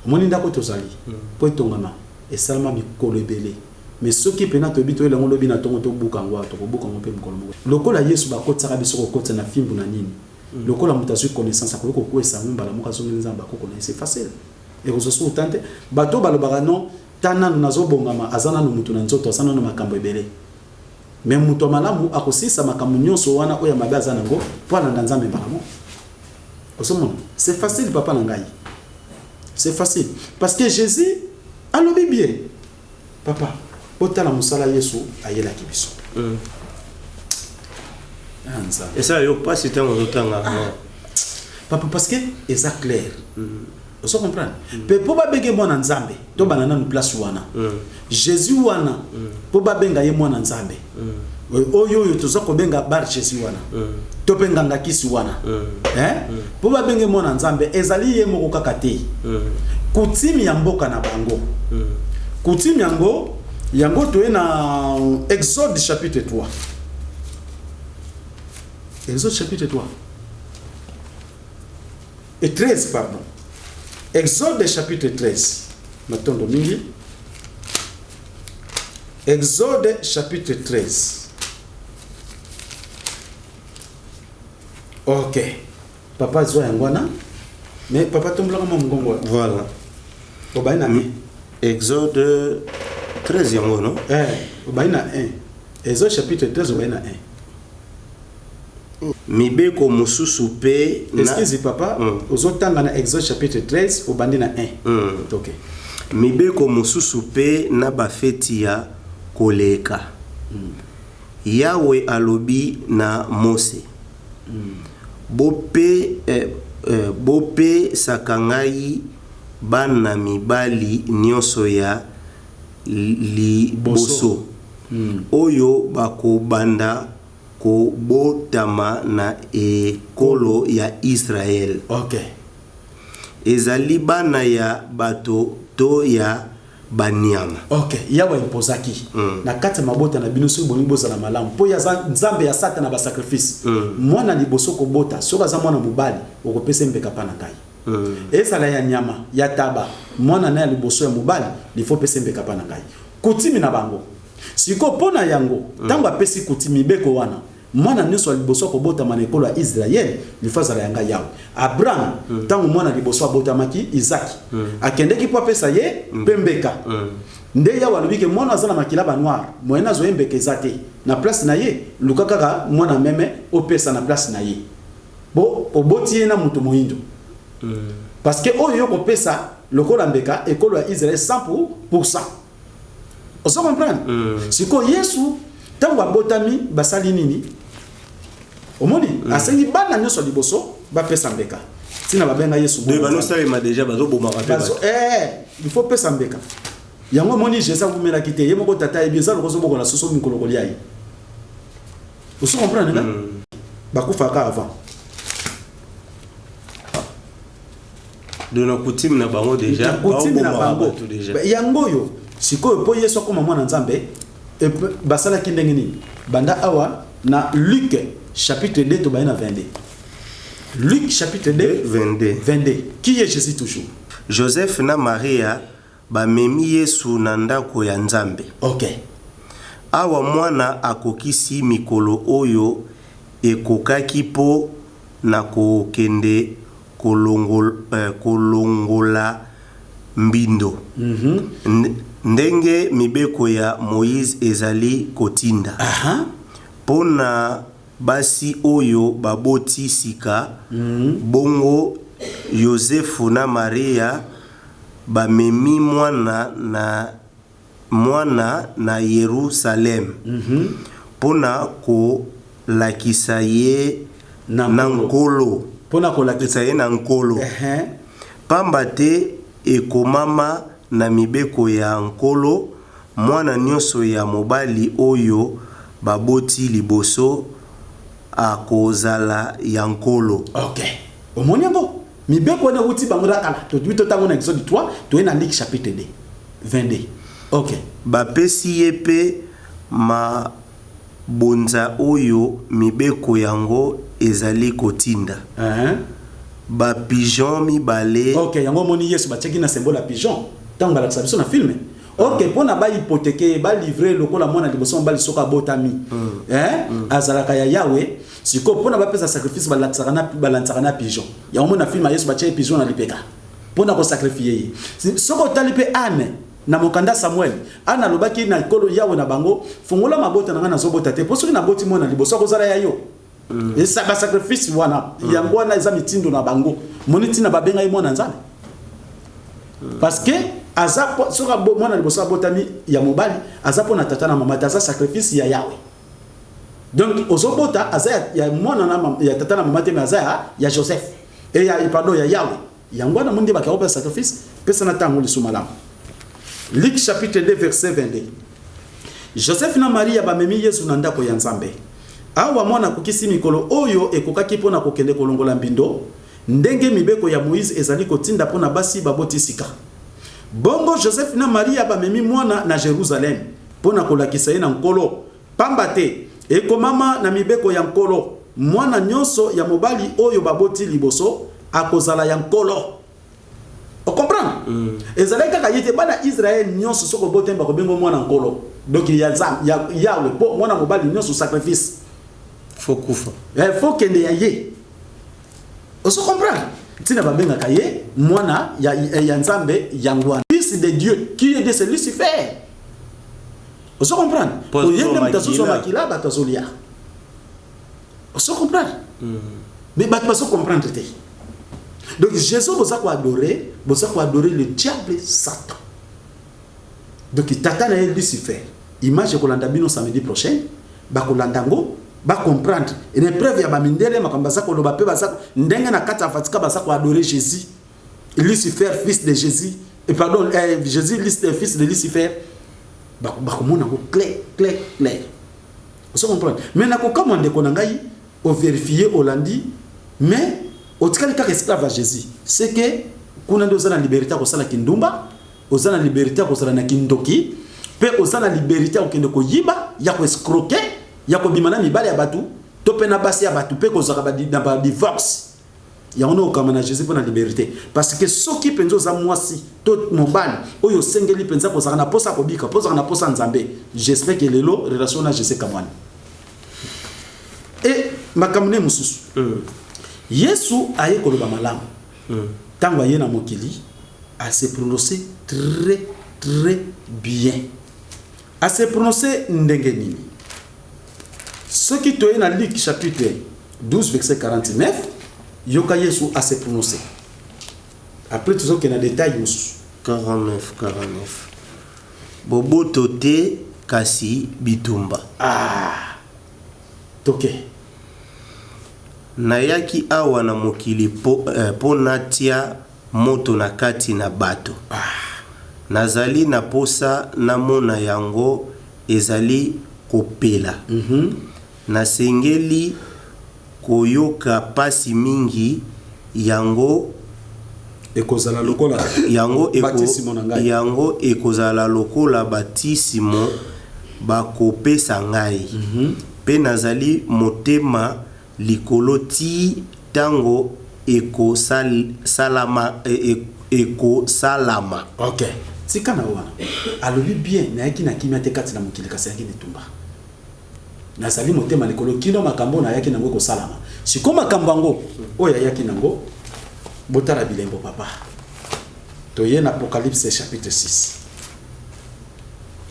Omoni ndako tozali. Po tongama esalama mikolo ebele. Mais ceux qui pena to bito elango lobi na tongo to buka ngwa to kobuka ngompe mukolo moko. Lokola Yesu ba kotsa biso ko kotsa na fimbu na nini. Lokola mutazu connaissance akoko ko esa mbala moka zongi nzamba ko connaître c'est facile et vous aussi tante bato balobaka non tana nazo bongama azana no mutu na nzoto azana no makambo ebele mais mutu malamu akosisa makambo nyonso wana oya mabe azana ngo pona na nzambe balamo osomona c'est facile papa na ngai c'est facile parce que Jésus alobi bien papa otala musala Yesu ayela kibiso et ça yo pas si tant otanga papa parce que c'est clair vous comprenez pe po ba benge mwana nzambe to banana no place wana Jésus wana po ba benga ye mwana nzambe oyo toza ko benga bar Jésus wana to benga ngakisi wana po ba benge mwana nzambe ezali ye moko kaka te kutimi ya mboka na bango kutimi yango to na Exode chapitre 3 Exode chapitre 3 et 13 pardon. Exode chapitre 13. Matondo mingi. Exode chapitre 13. Ok. Papa zwa yangwana. Mais papa tombola kama mgongo. Voilà. Obaina Exode 13 yango non? Obaina 1. Exode chapitre 13 obaina 1. Mibeko mususu pe Excuse papa, ozotanga na Exode chapitre 13 obandi na 1. OK. Mibeko mususu pe na bafeti ya koleka. Yawe alobi na Mose. Bope sakangai bana mibali nyonso ya liboso. Oyo bakobanda kobotama na ekolo ya Israel. OK. Ezali bana ya bato to ya banyama. OK. Yawe impozaki. Na kati mabota na bino so boni boza na malamu. Po ya nzambe ya sata na ba sacrifice. Mwana liboso ko bota, soka za mwana mubali, okopesa mbeka pana kai. Ezala ya nyama, ya taba, mwana na liboso ya mubali, lifo pesa mbeka pana kai. Kutimi na bango. Siko pona yango, tango apesi kutimi beko wana. Mwana nyonso liboso ko bota manekolo ya Israel, lifaza la yanga yawe. Abraham, tango mwana liboso abota maki Isaac. Akendeki po pesa ye pembeka. Nde ya walubike mwana azana makilaba noir, moyena zo embeke ezate. Na place na ye, lukaka mwana meme opesa na place na ye. Bo oboti na mutu moyindo. Parce que oyo ko pesa lokola mbeka ekolo ya Israel 100%. On se comprend? Siko Yesu tango abotami basali nini? Omoni asengi bana nyonso liboso ba pesa mbeka. Tina babenga Yesu De bano salema déjà bazo boma ka il faut pesa mbeka. Yango moni Jésus ngumela kite ye moko tata e bieza lokozo bokola soso mikolo koliai. On se comprend là? Bakufaka avant. De na coutume na bango déjà. Coutume na bango déjà. Yango yo sikoyo po Yesu koma mwana nzambe basala kindenge nini? Banda awa na Luc chapitre 2 to baina 22. Luc chapitre 2 22. Qui est Jésus toujours? Joseph na Maria bamemi Yesu na ndako ya Nzambe. OK. Awa mwana akokisi mikolo oyo ekokaki po na kokende kolongola mbindo. Ndenge mibeko ya Moïse ezali kotinda. Pona basi oyo baboti sika bongo Yosefu na Maria bamemi mwana na Yerusalem. Pona ko lakisa ye na nkolo. Pona ko lakisa ye na nkolo. Pamba te ekomama na mibeko ya nkolo mwana nyonso ya mobali oyo baboti liboso akozala ya nkolo. OK. Omoniambo mibeko na uti bango kala to duito tango na Exode 3 to na Luc chapitre 2 22. OK. Bapesi ye pe ma bonza oyo mibeko yango ezali kotinda. Ba pigeon mibale. OK, yango moni Yesu bacheki na symbole ya pigeon. Tango balakisa biso na film. OK, pona ba hypothèque ba livrer lokola mwana liboso mbali soka botami. Azalaka ya Yawe, siko pona ba pesa sacrifice balantsaka na pigeon. Yango mona film Yesu bacheki pigeon na lipeka. Pona ko sacrifier. Soko talipe ane na mokanda Samuel. Ana lobaki na kolo Yawe na bango, fungola mabota na zobota te. Poso na boti mona liboso ko zala ya yo. Et ça va sacrifice wana yango na eza mitindo na bango moniti na babenga ye mwana nzambe parce que azapo soka mwana liboso abotami ya mobali azapo na tata na mama taza sacrifice ya Yawe donc ozobota aza ya mwana na ya tata na mama te mais aza ya Joseph et ya pardon ya Yawe yango na mundi bakaopa sacrifice pesa na tango lisumala. Luc chapitre 2 verset 22. Joseph na Maria bamemi Yesu na ndako ya Nzambe. Awa mwana kukisi mikolo oyo ekokaki pona kokende kolongola mbindo ndenge mibeko ya Moïse ezali kotinda pona basi baboti sika. Bongo Joseph na Maria bamemi mwana na Jerusalem pona kolakisa ye na nkolo pamba te ekomama na mibeko ya nkolo mwana nyonso ya mobali oyo baboti liboso akozala ya nkolo. On comprend? Ezali kaka yete bana Israël nyonso soko botemba ko bengo mwana nkolo. Donc ya Yawe po mwana mobali nyonso sacrifice. Faut kufa. Faut kende ya ye. Oso comprendre. Tina babenga kaye mwana ya nzambe yangwana. Fils de Dieu qui est de ce Lucifer. Oso comprendre. Oyende mutazo makila batazolia. Oso comprendre. Mais bat pas comprendre te. Donc Jésus vous a adoré le diable et Satan. Donc tata na Lucifer. Image ko landa bino samedi prochain, ba ko landango ba comprendre une épreuve ya ba mindele makamba za ko loba pe baza ndenge na kata fatika baza ko adorer Jésus, Lucifer fils de Jésus, et pardon Jésus fils de Lucifer, ba ko mona ko clair. Vous comprenez? Mais na ko commande ko ngai au vérifier au lundi, mais au tikali ka esclave à Jésus, c'est que kuna ndo za na liberté ko sala kindumba, oza na liberté ko sala na kindoki. Pe oza na liberté okende ko yiba ya ko escroquer ya ko bimana mibale ya batu to pe na basi ya batu pe ko zaka ba divorce ya ono kama na Jésus pour na liberté parce que soki penzo za mwasi to mobali oyo sengeli penza ko zaka na posa ko bika posa na posa nzambe j'espère que lelo relation na Jésus kamwana et makamune mususu Yesu aye ko loba malamu tango aye na mokili a se prononcer très bien. À se prononcer ndengenini. Ce qui est dans Luc chapitre 12 verset 49, yoka Yesu a se prononcer. Après tout ça qu'il y a un détail 49. Bobo tote kasi bitumba. Toke. Nayaki awa na mokili po natia moto na kati na bato. Nazali na posa na mona yango ezali kopela. Nasengeli koyoka pasi mingi yango ekozala lokola yango ekozala lokola batisimo bakopesa ngai. Pe nazali motema likolo ti tango salama. Ok. Tika na wana. Alobi bien na yaki na kimia te kati na mokili kasi yaki netumba. Na sali motema likolo kino makambo na yaki nango ko salama. Siko makambo ngo oya yaki nango botala bilembo papa. Toye na Apocalypse chapitre 6.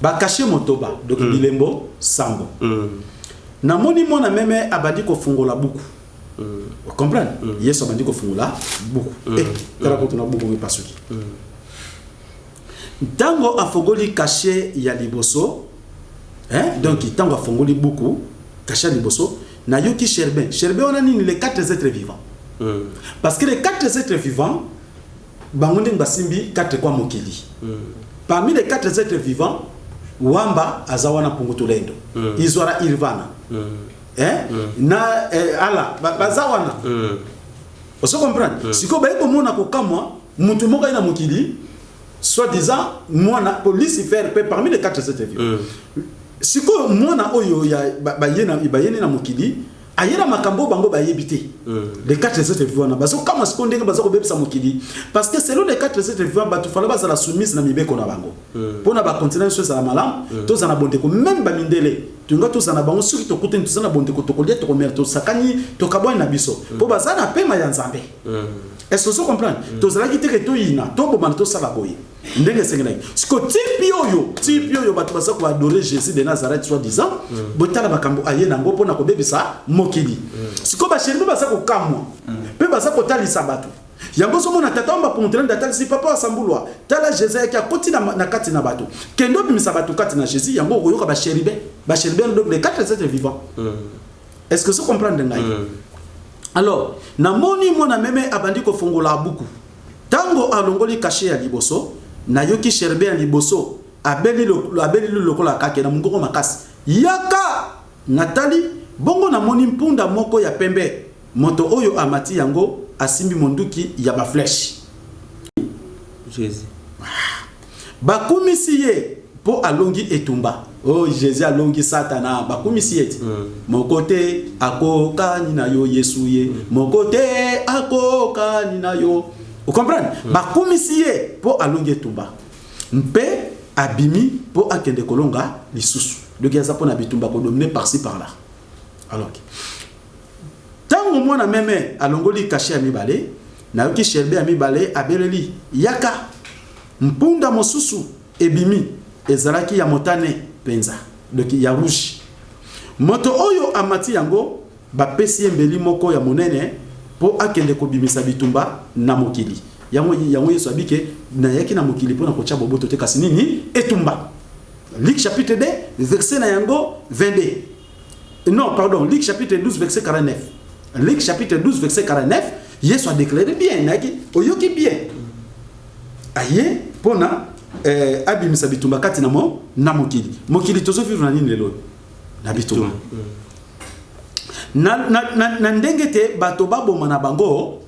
Ba caché motoba donc bilembo sambo. Na moni mona meme abandi ko fungola buku. Vous comprenez? Yesu abandi ko fungola buku. Kala ko tuna buku mipasuki. Tango afogoli caché ya liboso, donc tango afogoli buku caché liboso, na yoki Sherbin. Sherbin on a ni les 4 êtres vivants. Parce que les 4 êtres vivants, bangonde basimbi 4 kwa mokili. Parmi les 4 êtres vivants, Wamba azawana pungutulendo. Izwara Irvana. Na ala bazawana. Vous comprenez? Si ko baiko mona ko kamwa, mutu moka ina mokili, soi-disant mona police faire parmi les 4 êtres vivants. Si ko mona oyo ya bayena na mokili, ayena makambo bango bayebite. Les 4 êtres vivants na baso kama sikondenge bazo ko bebisa mokili parce que selon les 4 êtres vivants batu fala bazala soumise na mibeko na bango. Pona ba continuer sur ça malam, tous na bonde ko même ba mindele. Tunga tous na bango soki to kote tous na bonde ko to kolia to komer to sakani to kabwa na biso. Po bazana pema ya nzambe. Est-ce que vous comprenez? Tous la kite ke to ina, to bo man to sala boy. Ndenge sengena. Siko tipi oyo batu basa ko adorer Jésus de Nazareth soi-disant, botala bakambo ayena ngo pona ko bebisa mokili. Siko ba sherbe basa ko kamwa. Pe basa ko talisa batu. Yango somo na tata mba pour train d'attendre si papa asambulwa. Tala Jésus qui a koti na kati na batu. Kendo bimisa batu kati na Jésus yango ko yoka ba sherbe. Ba sherbe donc les 4 êtres vivants. Est-ce que vous comprenez ngai? Alors, na moni mona meme abandi ko fongola buku. Tango alongoli caché ya liboso, na yoki sherbe ya liboso, abeli lokola kake na mungoko makasi. Yaka Natali bongo na moni mpunda moko ya pembe. Moto oyo amati yango asimbi monduki ya ba flèche. Jésus. Bakumisi ye po alongi etumba. Oh Jésus alongi Satana bakumisi ye. Mokote akoka ni na yo Yesu ye. Mokote akoka ni na yo. Vous comprenez? Bakumisi ye po alongi etumba. Mpe abimi po akende kolonga lisusu. Donc il y a ça pour na bitumba ko dominer par-ci par-là. Alors Tango mwana meme alongoli caché ya mibale, na yoki sherbe ya mibale abeleli yaka mpunda mosusu ebimi ezalaki ya motane penza donc ya rouge. Moto oyo amati yango bapesi embeli moko ya monene po akende kobimisa bitumba na mokili. Yango Yesu abike na yaki na mokili po na kocha boboto te kasi nini etumba. Luc chapitre 2 verset na yango 22. Non, pardon, Luc chapitre 12 verset 49. Luc chapitre 12 verset 49, Yesu a déclaré bien naki oyoki bien. Aye pona abimisa bitumba kati na mo na mokili. Mokili tozo vivre na nini lelo? Na bitumba. Na ndenge te bato baboma na bango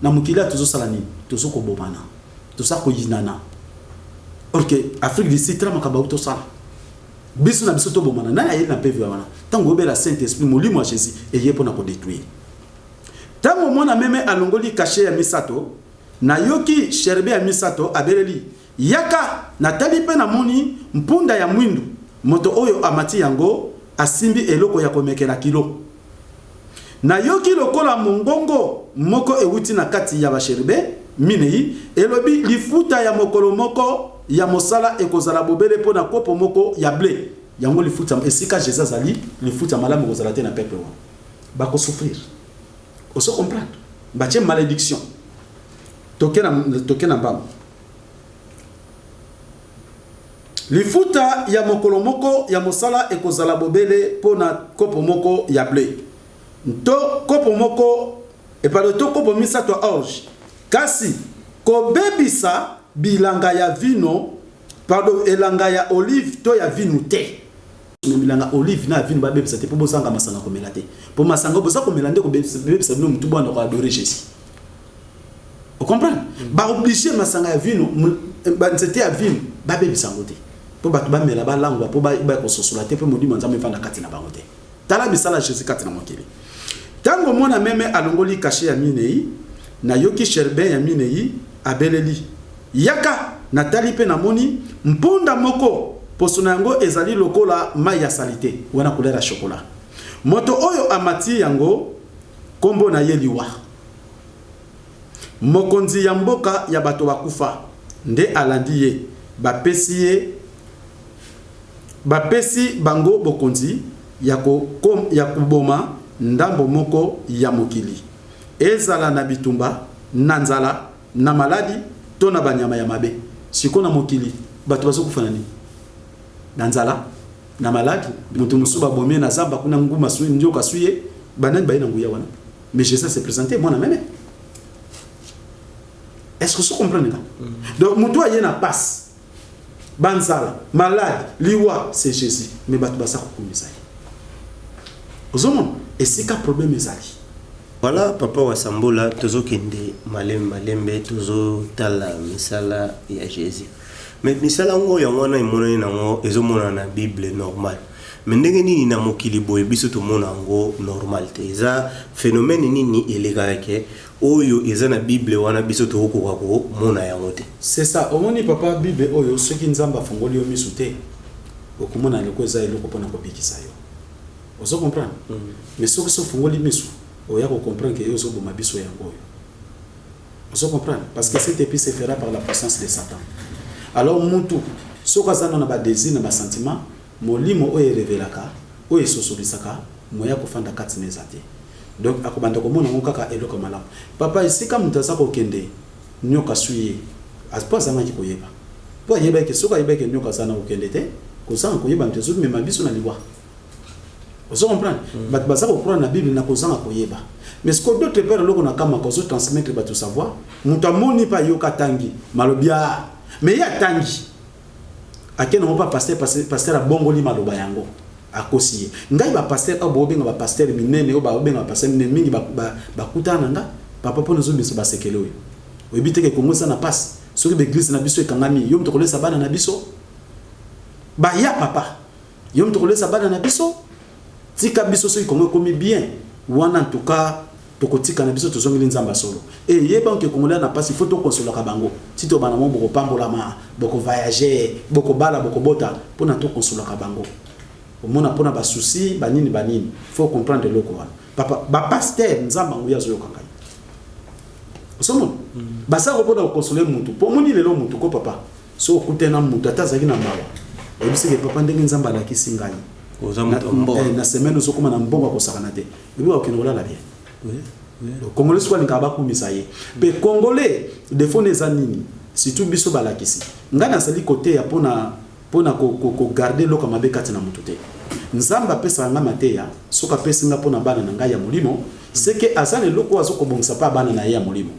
na mokili tozo sala nini? Tozo ko bomana. Tozo ko yinana. Ok, Afrique du Sud trama kaba uto sala. Biso na biso to bomana na yeli na pevi wana. Tango obela Saint-Esprit molimo wa Jésus eye pona ko détruire. Tango mona meme alongoli caché ya misato na yoki sherbe ya misato abeleli yaka na talipe na moni mpunda ya mwindu moto oyo amati yango asimbi eloko ya komekela kilo na yoki lokola mongongo moko ewuti na kati ya basherbe minei elobi lifuta ya mokolo moko ya mosala ekozala bobele pona kopo moko ya blé yango lifuta esika Jésus azali lifuta malamu kozala te na peuple wa bako souffrir. On se comprend. Bâtir malédiction. Toke na mbam. Lifuta ya mokolo moko ya mosala ekozala bobele pona kopo moko ya blé. To kopo moko epalo to kopo misato orge. Kasi kobebisa bilanga ya vino, pardon, elanga ya olive to ya vino te. Milanga olive na vino babebisa te po bosanga masanga komela te. Po masanga bosa komela nde ko bebisa bino mutu bwana ko adorer Jésus. Vous comprenez? Ba obligé masanga ya vino, ba nzete ya vino babebisa ngote. Po batu ba mela ba langwa po ba ko sosola te po modi manzambe fanda kati na bango te. Tala bisala Jésus kati na mokili. Tango mona meme alongoli caché ya minei na yoki sherbe ya minei abeleli. Yaka na talipe na moni mpunda moko posona yango ezali lokola mai ya salite wana couleur ya chocolat. Moto oyo amati yango kombo na yeliwa. Mokonzi ya mboka ya bato bakufa nde alandi ye bapesi bango bokonzi ya kuboma ndambo moko ya mokili. Ezala na bitumba, na nzala, na maladi, to na banyama ya mabe. Siko na mokili bato bazo kufa nani? Na nzala, na maladi, mutu musuba bomé na zamba kuna nguma suye njoka suye, banani baina nguya wana. Mais Jésus s'est présenté moi na même. Est-ce que vous comprenez là? Donc mutu aye na passe. Banzala, malade, liwa, c'est Jésus. Mais bato basa kukumisa. Ozomon, et c'est quel problème ezali? Voilà, papa Wasambola, tozo kende malembe, tozo tala misala ya Jésus. Mais misala ngo yangona imona nango ezomona na Bible normal. Mais ndenge nini na mokili boye biso to mona ngo normal te. Eza phénomène nini elegake oyo eza na Bible wana biso to hoko kako mona yango te. C'est ça, omoni papa Bible oyo soki nzamba fongoli yo misu te. Okomona leko eza eloko pona ko bikisa yo. Ozo comprendre? Mais soki so fongoli misu oya ko comprendre que yo zo boma biso yango yo. Ozo comprendre? Parce que cette épice se fera par la puissance de Satan. Alors mutu soka zana na ba désir na ba sentiment molimo oye revelaka oye sosolisaka moya ko fanda kati nezate. Donc akobanda ko mona ngokaka eloko malamu. Papa isika mutasa ko kende nyoka suye aspa zama ki koyeba. Po yeba ke soka yeba ke nyoka zana ko kende te ko zanga ko yeba mtezo me mabiso na liwa. Vous comprenez? Bat basa ko prendre na Bible na ko zanga ko yeba. Mais ce que d'autres pères loko na kama ko zo transmettre ba tout savoir, mutamoni pa yoka tangi malobia. Mais ya tangi akena mo pa pasteur a bongoli maloba yango akosi ngai ba pasteur a bobenga ba pasteur minene o ba obenga ba pasteur minene mingi ba kutana nga papa pona zo biso ba sekele oyo oyebite ke kongo sana passe soki l'église na biso ekangami yo mto kolesa bana na biso ba ya papa yo mto kolesa bana na biso tika biso soki kongo komi bien wana en tout cas tokotika na biso tozongeli nzamba solo et yeba ke kongola na passe il faut to consoler ka bango si to bana mo boko pambola ma boko voyager boko bala boko bota pona to consoler ka bango omona pona ba souci banini faut comprendre loko wana papa ba pasteur nzamba nguya zo yoka ngai osomo basa ko pona consoler mutu po moni lelo mutu ko papa so kutena mutu atazaki na mawa ebiseke papa ndenge nzamba la kisingai na semaine zo koma na mbongo ko sakana te bibi wa kinola la bien le congolais soit ngaba kumisa ye be congolais des fois les anini surtout biso balakisi ngana sali côté ya pona ko garder loka mabe kati na mutu te nzamba pesa nga mateya soka pesa nga pona bana na ngai ya mulimo c'est que azane loko azo ko bongisa pa bana na ya mulimo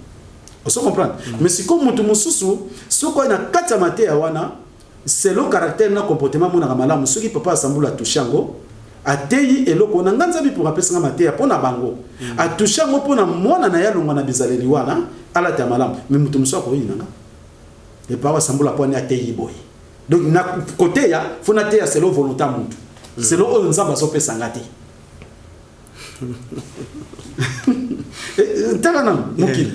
oso comprendre mais si comme mutu mususu soko na kati ya mateya wana c'est le caractère na comportement mona malamu soki papa asambula tushango ateyi eloko na nganza bi pour apesa nga mateya pona bango atushango pona mona na ya longa na bizaleli wana ala ta malamu mais mutu muso ko yinanga et pas asambula pona ateyi boy donc na côté ya fona teya c'est le volontaire mutu c'est le nzamba so pesa ngati tala mukili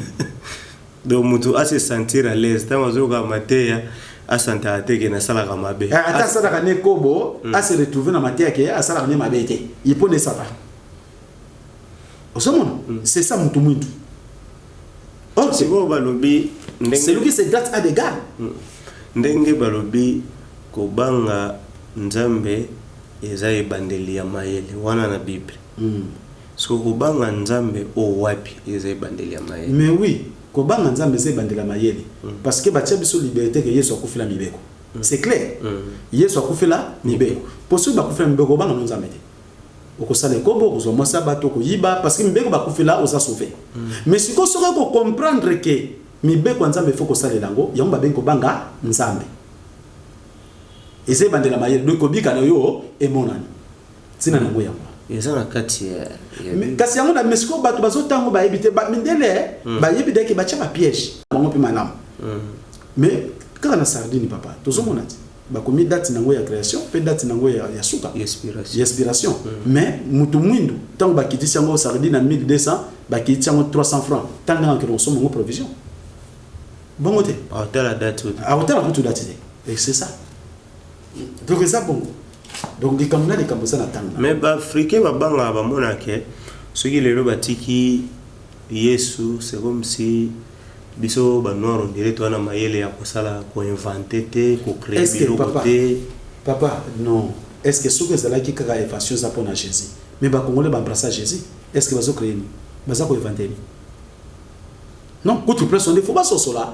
donc mutu a se sentir à l'aise tant zo ka mateya a sentir que na sala ka mabe ata sala ka ne kobo a se retrouver na mateya ke a sala ka ne mabe te il peut ne ça c'est ça mutu mutu c'est bon balobi c'est lui qui se gratte à des gars ndenge balobi ko banga nzambe eza ebandeli ya mayele wana na Bible so ko banga nzambe o wapi eza ebandeli ya mayele mais oui ko banga nzambe eza ebandeli ya mayele parce que batia biso liberté que Yesu akufila mibeko c'est clair Yesu akufila mibeko poso bakufila mibeko banga nzambe te okosala kobo kozwa mosa bato ko yiba parce que mibeko bakufila oza sauvé mais si ko soka ko comprendre que mibeko nzambe faut ko sala lango yamba bengo banga nzambe eze bandela mayele do kobika na yo emonani sina na ngoya eza na kati ya kasi yango na mesiko bato bazotango ba ebite ba mindele ba ebide ke bacha ba piège bango pe manam mais kaka na sardine papa tozomona ti ba komi date na ngoya création pe date na ngoya ya suka expiration mais mutu mwindu tango ba kitisi yango sardine na 1200 ba kitisi yango 300 francs tango na kero somo ngo provision bongo te a hôtel date tout date et c'est ça. Donc ça bon. Donc les camona les cambosa na tanga. Mais ba africain ba banga ba monake soki lelo batiki Yesu c'est comme si biso ba noir on dirait toi na mayele ya kosala ko inventer te ko créer bilokote. Papa non. Est-ce que soki ezala ki kaka évasion za pona Jésus. Mais ba congolais ba embrasser Jésus. Est-ce que bazo créer ni? Baza ko inventer ni? Non, quand tu prends son faut pas sosola.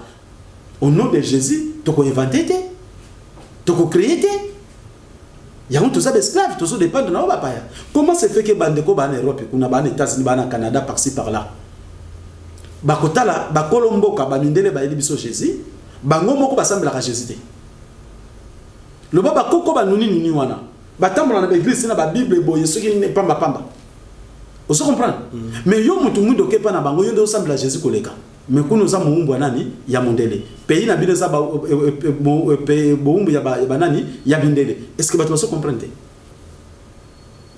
Au nom de Jésus, tu ko inventer te. Tu peux créer il y a tous les esclaves, tous dépend de nos papas. Comment se fait que bandeko ba en Europe, kuna ba en États-Unis, ba en Canada par-ci par-là. Bakota la, ba Colombo ka ba mindele ba biso Jésus, bango moko ba sambela ka Jésus te. Le baba koko ba nuni wana. Ba tambola na église na ba Bible boye soki ne pamba pamba. Vous comprenez? Mais yo mutu mundo ke pa na bango yo ndo sambela Jésus koleka. Mais quand nous avons un nani ya mondele pays na bineza ba boumbu ya banani ya bindele est-ce que tu comprendre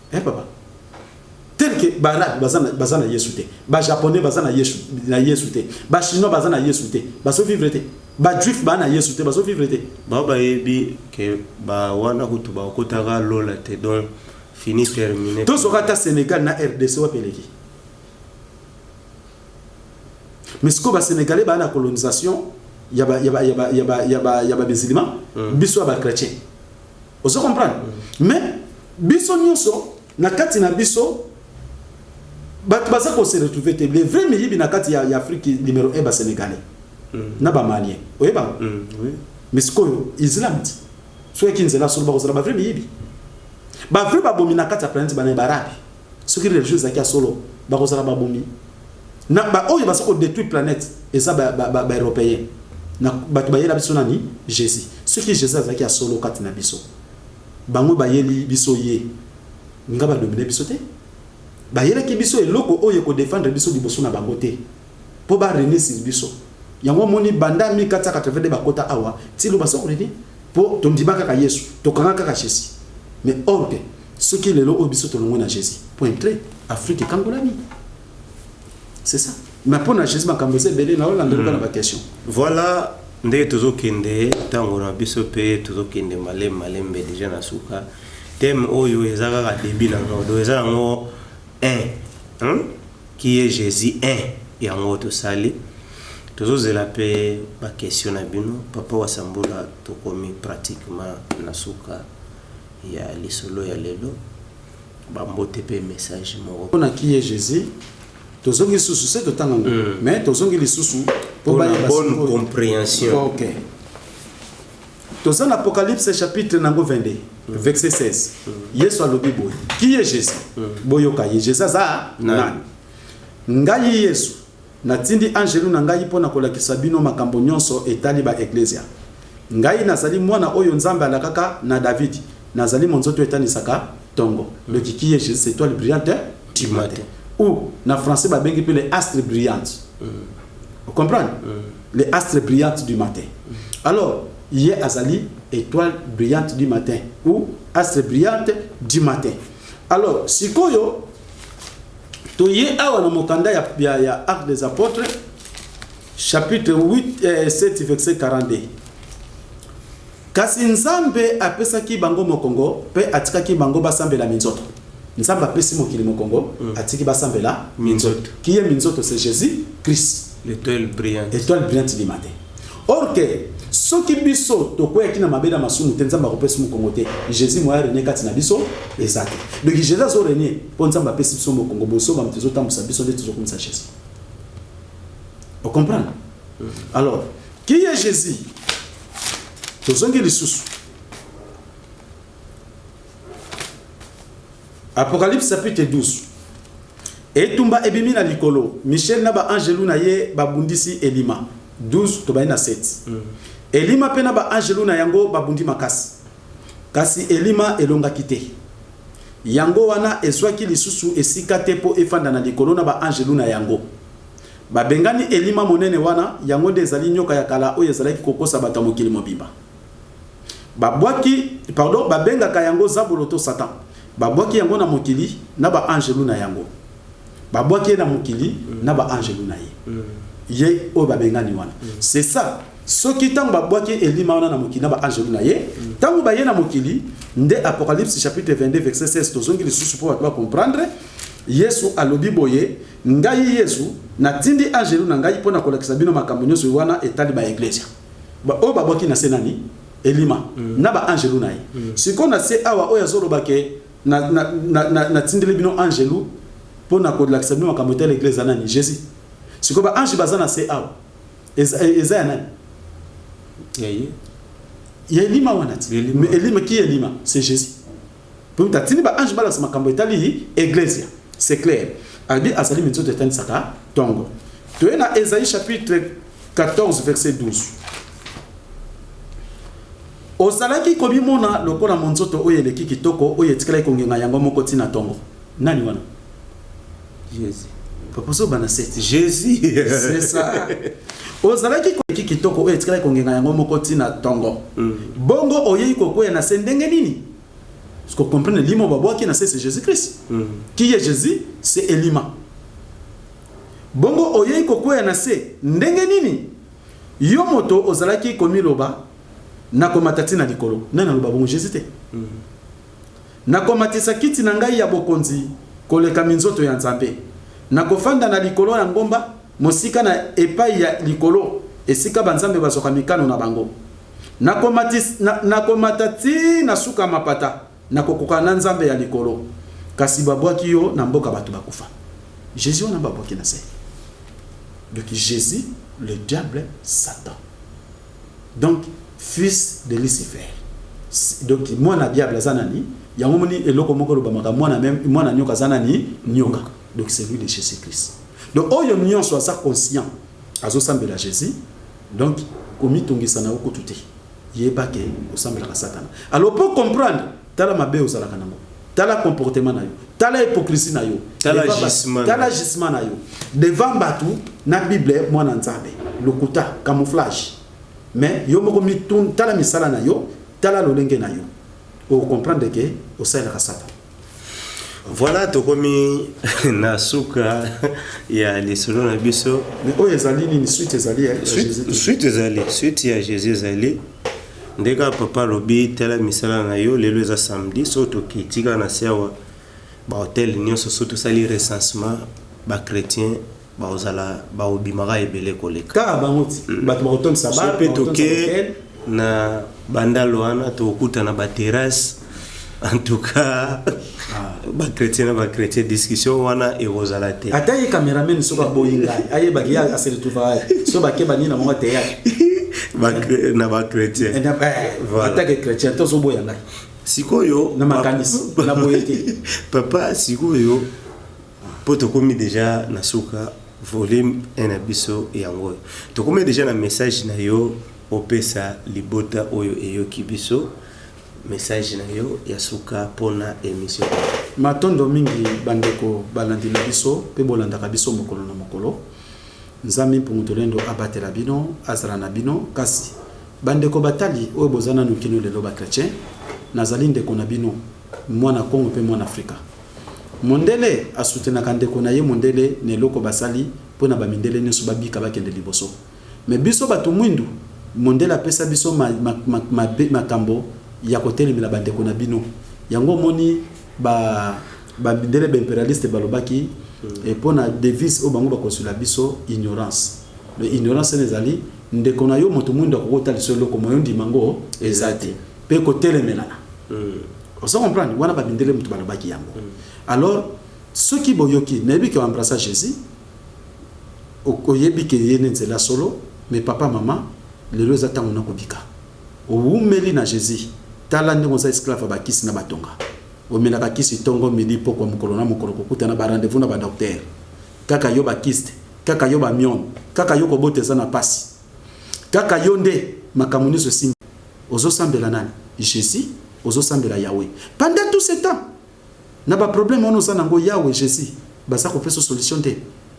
papa tel que barabe bazana yesute ba japonais bazana yesute ba chinois bazana yesute ba so vivre te ba juif bana yesute ba so vivre te ba ebi ke ba wana kutu ba kotaka lola te donc fini terminé to sokata Sénégal na RDC wa peleki. Mais ce que les Sénégalais ont la colonisation, il y a des musulmans, biso ba chrétien. Vous comprenez? Mais biso nyonso na kati na biso baza ko se retrouver te les vrais miyibi na kati ya Afrique numéro 1 ba Sénégalais. Na ba malien. Oui ba. Oui. Mais ce que islam dit. Soit qui nzela so ba ko ba vrai miyibi. Ba vrai ba bomi na kati ya planète ba na barabi. Ce qui religieux za ki solo ba ko ba bomi. Na ba oyo basa ko détruire planète et ça ba européen na ba yela biso nani Jésus ce qui Jésus azaki a solo kati na biso bango ba yeli biso ye ngaba dominer biso te ba yela ki biso eloko oyo ko défendre biso liboso na bango te po ba renaissance biso yango moni banda 1482 ba kota awa ti lo basa ko redi po to ndimaka ka Yesu to kanga ka Jésus mais orgue ce qui le lo biso to longo na Jésus point très Afrique kangolami. C'est ça. Mais pour Jésus ma kambese belé na Hollande na ba question. Voilà, ndé tozo kende tango na biso pe tozo kende malembe déjà na suka. Thème oyo ezaka ka début na ngo, do ezaka ngo qui est Jésus 1 yango tosali tozozela pe ba question na bino papa wasambula tokomi pratiquement na suka ya lisolo ya lelo bambote pe message moko on a qui est Jésus tozongi susu c'est to tango mais tozongi lisusu pour la bonne compréhension. OK. Dans Apocalypse chapitre 22 verset 16. Yesu alobi boy. Qui est Jésus? Boyoka ye Jésus za nani? Ngai Yesu natindi angelu na ngai pona kolakisa bino makambo nyonso etali ba ecclesia. Ngai nazali mwana oyo nzambe alakaka na David. Nazali monzoto etanisaka tongo. Le qui est Jésus c'est toi le brillant du matin. Ou na français ba bengi pe les astres brillantes. Vous comprenez? Les astres brillantes du matin. Alors, Yé Azali, étoile brillante du matin. Ou astre brillante du matin. Alors, si koyo, to yé awa na mokanda ya Actes des Apôtres, chapitre 8, 7, verset 42. Kasi nzambe apesaki bango mokongo, pe atikaki bango basambela minzoto. Nzambe apesi mokili mokongo, atiki basambela minzoto. Qui est minzoto? C'est Jésus Christ. L'étoile brillante. Étoile brillante du matin. Or que, ce qui biso, to quoi qui n'a pas bien massou, nous t'ensemble à repérer mon congoté. Jésus moi renié quand il biso, exact. Donc Jésus a renié, pour nous ensemble à pécer son congo, bosso, va me dire autant ça biso d'être toujours comme ça Jésus. Vous comprenez? Alors, qui est Jésus? Tous on qui les sous. Apocalypse chapitre 12. Et tumba ebimi na likolo Michel na ba angelu na ye babundisi Elima 12 to ba na 7 Elima pe na ba angelu na yango babundi makasi kasi Elima elonga kite yango wana ezwaki lisusu esika te po efanda na likolo na ba angelu na yango babengani Elima monene wana yango de ezali nyoka ya kala oyo ezalaki kokosa bato mokili mobimba babengaka yango Zabulo to Satan babwaki yango na mokili na ba angelu na yango babwaki na mokili na ba angelu na ye o babengani wana c'est ça soki tango babwaki Elima wana na mokili na ba angelu na ye tango ba ye na mokili nde Apocalypse chapitre 22 verset 16 tozongi lisusu po ba comprendre Yesu alobi boye ngai Yesu natindi angelu na ngai pona kolakisa bino makambo nyonso wana etali ba ecclesia o babwaki na senani Elima na ba angelu na ye sikona se awa oya zolo bake na tindeli bino angelu pour na kodla kisabino makambo tele église nani Jésus siko ba ange bazana se awa eza nani Elima wanati mais Elima qui est Elima c'est Jésus pour ta tini ba ange bala sa makambo tali église c'est clair abi azali minzoto tani saka tongo to na Esaïe chapitre 14 verset 12 Osalaki kobimona lokola monzoto oyo eleki kitoko oyo etikala kongenga yango moko tina tongo nani wana Jésus. Proposo bana c'est Jésus. C'est ça. Ozalaki ko kitoko oyo etikala kongenga yango moko tina tongo. Bongo oyeyi kokoya na sendenge nini? Est-ce que vous comprenez limo babwaki na c'est Jésus Christ. Qui est Jésus? C'est Elima. Bongo oyeyi kokoya na se ndenge nini? Yo moto ozalaki komiloba na komatati na likolo. Nana loba bongo Jésus te. Na komatisa kiti na ngai ya bokonzi koleka minzoto ya nzambe na kofanda na likolo ya ngomba mosika na epai ya likolo esika banzambe bazoka mikano na bango na komatati na suka mapata na kokoka na nzambe ya likolo kasi babwaki yo na mboka batu bakufa Jésus on a babwaki na se donc Jésus le diable Satan donc fils de Lucifer donc moi na diable zanani yango moni eloko moko lo bamaka mwana même mwana nyoka zanani nyoka donc c'est lui de Jésus Christ donc oyo nyon soit ça conscient azo sambela Jésus donc komi tongisa na oko tuté yebake osambela ka Satan alors pour comprendre tala mabe ozalaka nango tala comportement na yo tala hypocrisie na yo tala gisement na yo devant batu na Bible mwana nzambe lokuta camouflage mais yo moko mitun tala misala na yo tala lolenge na yo pour comprendre que au sein de la Satan. Voilà tokomi na suka ya lisolo na biso mais o ezali ni suite ezali suite ya Jésus ezali ndeka papa lobi tala misala na yo lelo eza samedi so tokitika na siawa ba hôtel nyonso surtout sali recensement ba chrétien ba ozala ba obimara ebele koleka ka bangoti bato ba hotel sabar petoke na bandalo wana to okuta na ba terrasse en tout cas ba chrétien discussion wana ezala te ata ye cameraman so ba boyinga aye ba ya asele tuva so ba ke bani na mo théâtre na ba chrétien ata ke chrétien to so boyanga sikoyo na makanisi na boyete papa sikoyo poto komi déjà na suka volume en abiso yango to komi déjà na message na yo opesa libota oyo eyo kibiso message na yo ya suka pona émission matondo mingi bandeko balandi na biso pe bolanda ka biso mokolo na mokolo nzambi pungutolendo abatela bino azala na bino kasi bandeko batali oyo bozana nukino lelo ba chrétien nazali ndeko na bino mwana Congo pe mwana Afrika mondele asutena kandeko na ye mondele ne loko basali pona ba mindele nyoso babika bakende liboso me biso batu mwindu mondele apesa biso makambo ya kotelemela bandeko na bino yango moni ba mindele ba impérialiste balobaki et pona devise o bango ba konsula biso ignorance le ignorance nezali ndeko na yo moto mwindu akokota lisolo ko moyondi mango ezati pe kotelemelana on comprend wana ba mindele mutu balobaki yango alors ceux qui boyoki nebi ke embrasser Jésus oyebi ke yene nzela solo mais papa maman lelo zatango na kobika oumeli na Jésus tala ndeko za esclave ba kisi na batonga omela ka kisi tongo midi poko mukolo na mukolo kokuta na ba rendez-vous na ba docteur kaka yo ba kiste kaka yo ba mion kaka yo koboteza na pasi kaka yo nde makamuni so sim ozo sambela nani Jésus ozo sambela Yahweh pendant tout ce temps na ba problème ono sana ngo Yahweh Jésus basa ko pesa solution te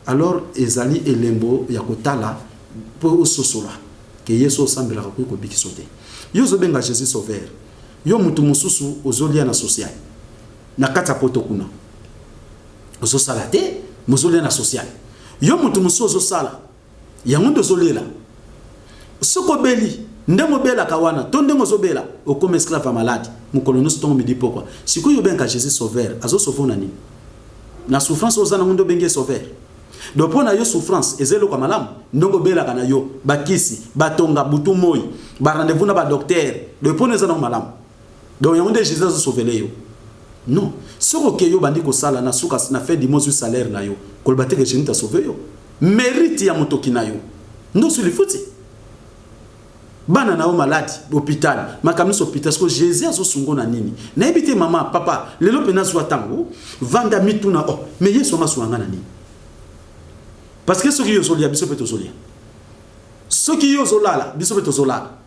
alors ezali elembo ya kotala po ososola ke Yesu sambela ko ko bikisote yo zo benga Jésus sauveur yo mutu mususu ozolia na social na kata poto kuna ozo sala te muzolia na social yo mutu mususu ozo sala yango ndozolela soko beli ndemo bela kawana to ndemo zobela okome esclave malade mukolo no stongo midi pokwa siku yo benga Jésus sauveur azo sofona nini na souffrance ozana ndo benge sauveur do pona yo souffrance ezelo kwa malamu ndongo bela kana yo bakisi batonga butu moyi ba rendez-vous na ba docteur do pona ezana malamu do yango nde Jésus azo sauver yo non soko ke yo bandi ko sala na suka na fait du mois salaire na yo ko bateke Jésus ta sauver yo mérite ya motoki na yo ndo sulifuti bana na o malade hôpital makamisi hôpital parce que Jésus azo sungo na nini na ebite mama papa lelo pena zwa tango vanda mituna oh mais Yesu masuanga na nini parce que ceux qui yozolia biso peto zolia ceux qui yozolala biso peto zolala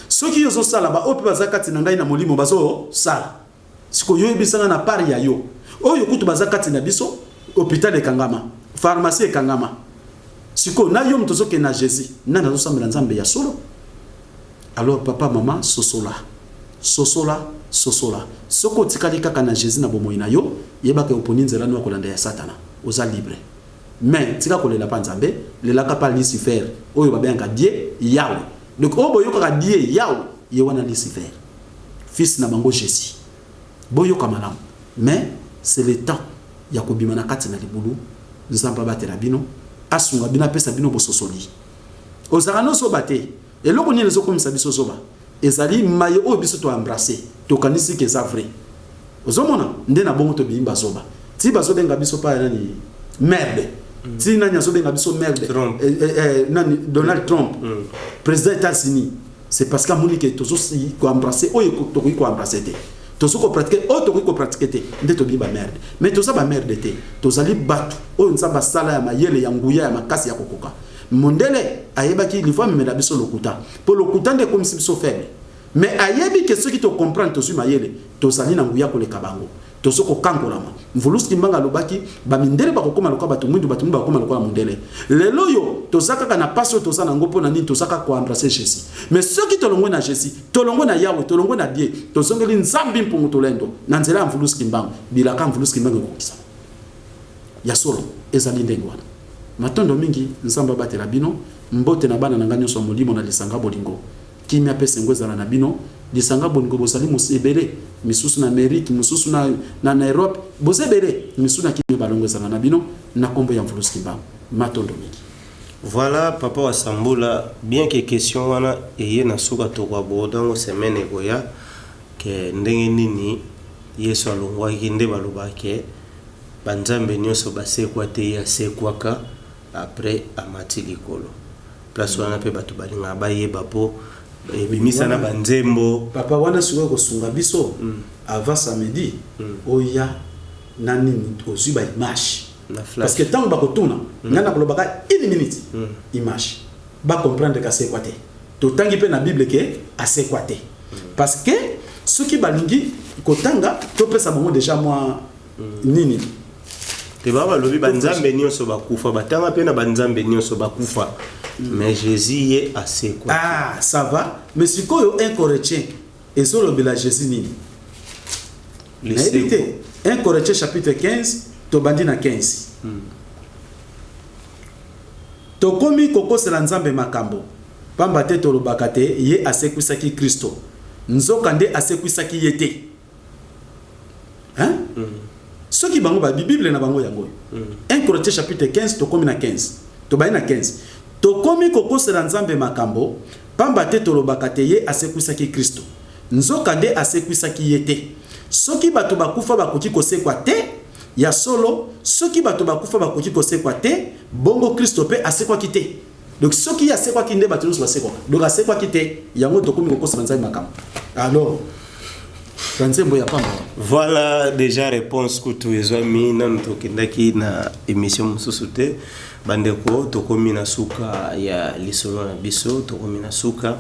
ceux qui yozosala ba ope bazakati na ngai na molimo bazo sala siko yo ebisanga na pari ya yo oyo kutu bazakati na biso hôpital ekangama pharmacie ekangama siko na yo mtozo ke na Jésus na nazo sambela nzambe ya solo. Alors papa maman sosola soko tikali kaka na Jésus na bomoyi na yo yeba ke oponi nzela no kolanda ya satana oza libre mais tika kolela pa nzambe lelaka pa Lucifer oyo babenga die Yahweh donc obo yoka die Yahweh ye wana Lucifer fils na bango Jésus boyo kamalamu mais c'est le temps ya kobima na kati na libulu nzamba batela bino asunga bina pesa bino bososoli ozaka no so bate eloko ni lezo komisa biso zoba ezali maye o biso to embrasser to kanisi ke za vrai ozomona nde na bongo to bimba zoba ti bazo benga biso pa nani merde ti nani azo benga biso merde nani Donald Trump président des États-Unis c'est parce que monique tozo ko embrasser o to ko embrasser te tozo ko pratiquer o to ko pratiquer te nde to bimba merde mais toza ba merde te tozali batu o nzamba sala ya mayele ya nguya ya makasi ya kokoka mondele ayebaki lifa memela biso lokuta po lokuta nde komisi biso faible mais ayebi que ceux qui te comprennent to suma yele to sali na nguya ko le kabango to soko kankolama mvuluski mbanga lobaki ba mindele ba kokoma lokwa batu mwindu batu mba kokoma lokwa mondele lelo yo to zaka na paso to zana ngopo na nini to zaka ko embrasser Jésus mais ceux qui te longwe na Jésus to longwe na Yahweh to longwe na Die to songeli nzambi mpungu to lendo na nzela mvuluski mbanga bilaka mvuluski mbanga ko kisa ya solo ezali ndengo wana matondo mingi nzamba batela bino mbote na bana na nganyo so molimo na lisanga bolingo kimia pese ngwezala na bino lisanga bolingo bozali mosebele misusu na Amérique misusu na Europe bozebele misusu na kimi balongo ezala na bino na kombo ya Mvulus Kimbangu matondo mingi. Voilà, papa wa Sambula, bien que question wana eye na suka to kwa bodango semaine goya ke ndenge nini Yesu alongwa kinde balobake banzambe nyoso basekwa te ya sekwaka après amati likolo. Place wana pe batu balinga bayeba po bimisa na banzembo papa wana suka ko sunga biso avant samedi oya nani ozwi ba image. Parce que tant que bakotuna ngana kolobaka 1 minute image ba comprendre que c'est quoi te to tangi pe na bible ke assez quoi te parce que ceux qui balingi kotanga to pesa bango déjà moi nini te baba lobi banzambe nyonso bakufa batanga pe na banzambe nyonso bakufa mais Jésus est assez quoi. Ah ça va mais si koyo un chrétien et sur le bila Jésus nini l'évité 1 Corinthiens chapitre 15 tobandi na 15 tokomi kokosela nzambe makambo pamba te tolobaka te ye asekwisaki Kristo nzoka nde asekwisaki ye te hein soki bango ba bible na bango yango 1 Corinthiens chapitre 15 tokomi na 15 tobandi na 15 tokomi kokosela nzambe makambo pamba te tolobaka te ye asekwisaki Kristo nzoka nde asekwisaki ye te soki bato bakufa bakoki kosekwa te ya solo soki bato bakufa bakoki kosekwa te bongo Kristo pe asekwa kite donc soki asekwa kinde bato nyonso basekwa donc asekwa kite yango tokomi kokosa nzambe makambo alors kanzembo ya pamba. Voilà déjà réponse kutu ezwami nanu tokendaki na émission mosusu te bandeko tokomi na suka ya lisolo na biso tokomi na suka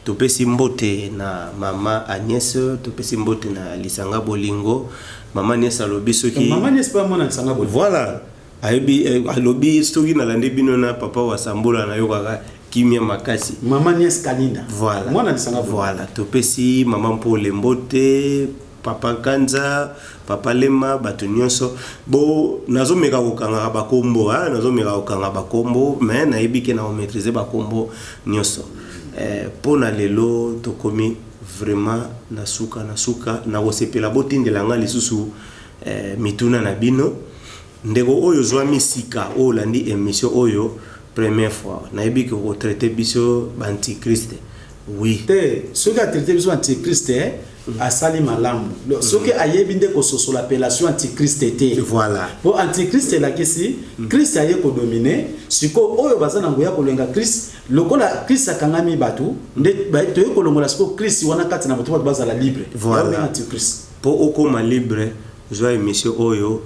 topesi mbote na mama Agnès topesi mbote na lisanga bolingo mama Agnès alobi soki mama Agnès pas mona lisanga bolingo voilà ayebi alobi soki na lande bino na papa wa Sambula na yokaka kimia makasi mama Agnès Kalinda voilà mona lisanga bolingo voilà topesi mama Mpole mbote papa Kanza papa Lema bato nyonso bo nazomeka kokanga bakombo nazomeka kokanga bakombo mais nayebi ke na maîtriser bakombo nyonso pona lelo tokomi vraiment na suka na osepela botindela nga lisusu mituna na bino ndeko oyo zwa misika o landi émission oyo première fois nayebi ke ko traiter biso antichrist oui te soki a traiter biso antichrist asali malamu soki ayebi nde ko soso l'appellation antichrist te voilà po antichrist la kesi Christ aye ko dominer siko oyo bazana ngoya ko lenga Christ lokola Christ akangami batu nde to ko longola siko Christ wana kati na batu bazala libre voilà antichrist po okoma libre zwa émission oyo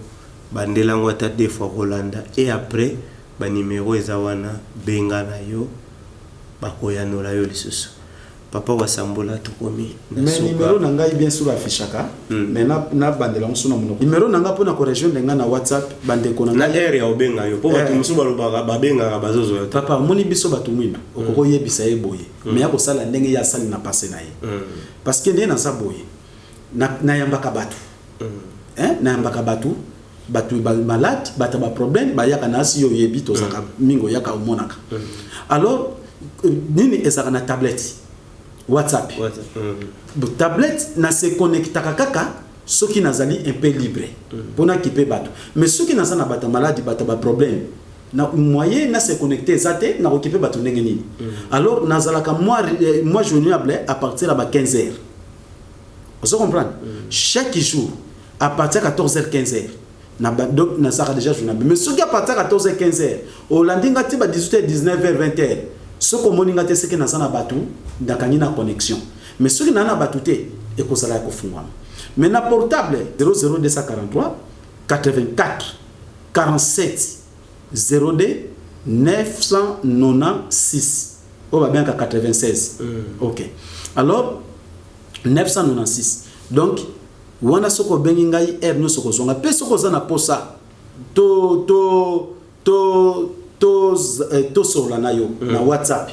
bandela ngwata des fois Rolanda et après ba numéro eza wana benga na yo bakoyanola yo lisusu papa wa Sambula tokomi na mais numéro nanga bien sûr affichaka mais na bandela musuna muno numéro nanga pona correction ndenga na WhatsApp bandeko na area ya obenga yo po batu musu balobaka babenga bazozo yo papa moni biso batu mwino okoko yebisa ye boye mais ya kosala ndenge ya sali na passé na ye parce que ndena sa boye na yambaka batu na yambaka batu malade bata ba problème ba yaka na si yo yebi to zaka mingo yaka omonaka alors nini ezaka na tablette WhatsApp. Tablette na se connecta kaka soki nazali un peu libre pona kipe bato mais soki naza na bata malade bata ba problème na moyen na se connecter zate na okipe bato ndenge nini alors nazalaka moi joignable à partir de 15h vous comprenez chaque jour à partir de 14h 15h donc na saka déjà journable mais soki à partir de 14h 15h au landinga ti ba 18h 19h 20h ce que moninga te seke na sana batu ndakangi na connexion mais ce qui na batu te e ko sala ko fungwa mais na portable 00243 84 47 02 996 on va bien qu'à 96 OK alors 996 donc wana soko bengi ngai no soko zonga pe soko za na posa to sur la nayo na WhatsApp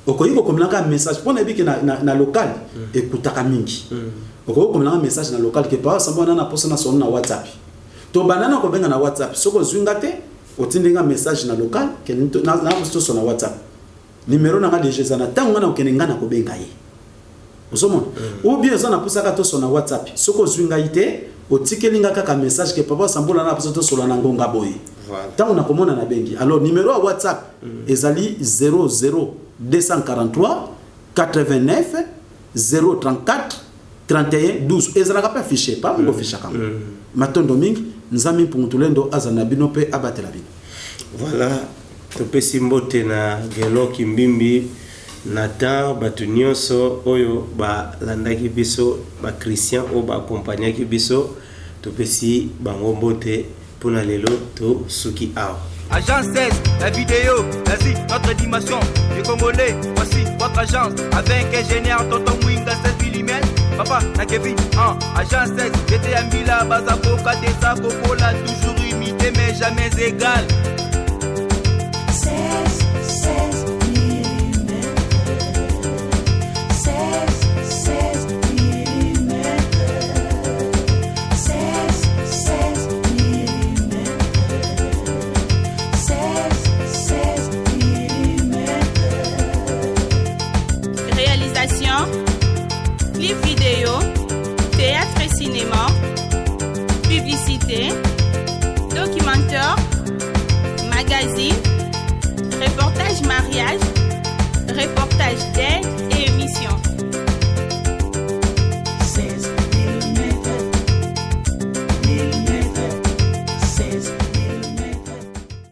okoyiko komelaka message pona biki na local ekutaka mingi okoyiko komelaka message na local ke pa samba na posa na son na WhatsApp to banana ko benga na WhatsApp soko zwinga te otindinga message na local ke na posto na WhatsApp numéro na nga déjà na tango na okenenga na ko benga ye osomona ou bien ça na pusaka to sona WhatsApp soko zwinga ite otikelinga kaka message ke papa sambola na paso to sola na ngonga boy tant on a komona na bengi alors numéro à WhatsApp ezali 00243 89 034 31 12 ezalaka pa fiché pas ngo ficha kama matondo mingi nzami mpungutulendo azana bino pe abatela bino. Voilà, topesi mbote na Gelo Kimbimbi Nathan batu nyonso oyo ba landaki biso ba Christian o ba accompagnaki biso topesi bango mbote pona lelo to suki awa. Agence 16, la vidéo, vas-y, notre dimension. Les Congolais, voici votre agence. Avec ingénieur Tonton Mwinga 16 mm. Papa, na Kevin, agence 16. J'étais à Mila, Bazako, Katesa, Kokola, toujours imité, mais jamais égal. 16 mm. 16 mm. 16 mm. 16 mm. Réalisation, clip vidéo, théâtre et cinéma, publicité, documentaire, magazine, reportage mariage, reportage deuil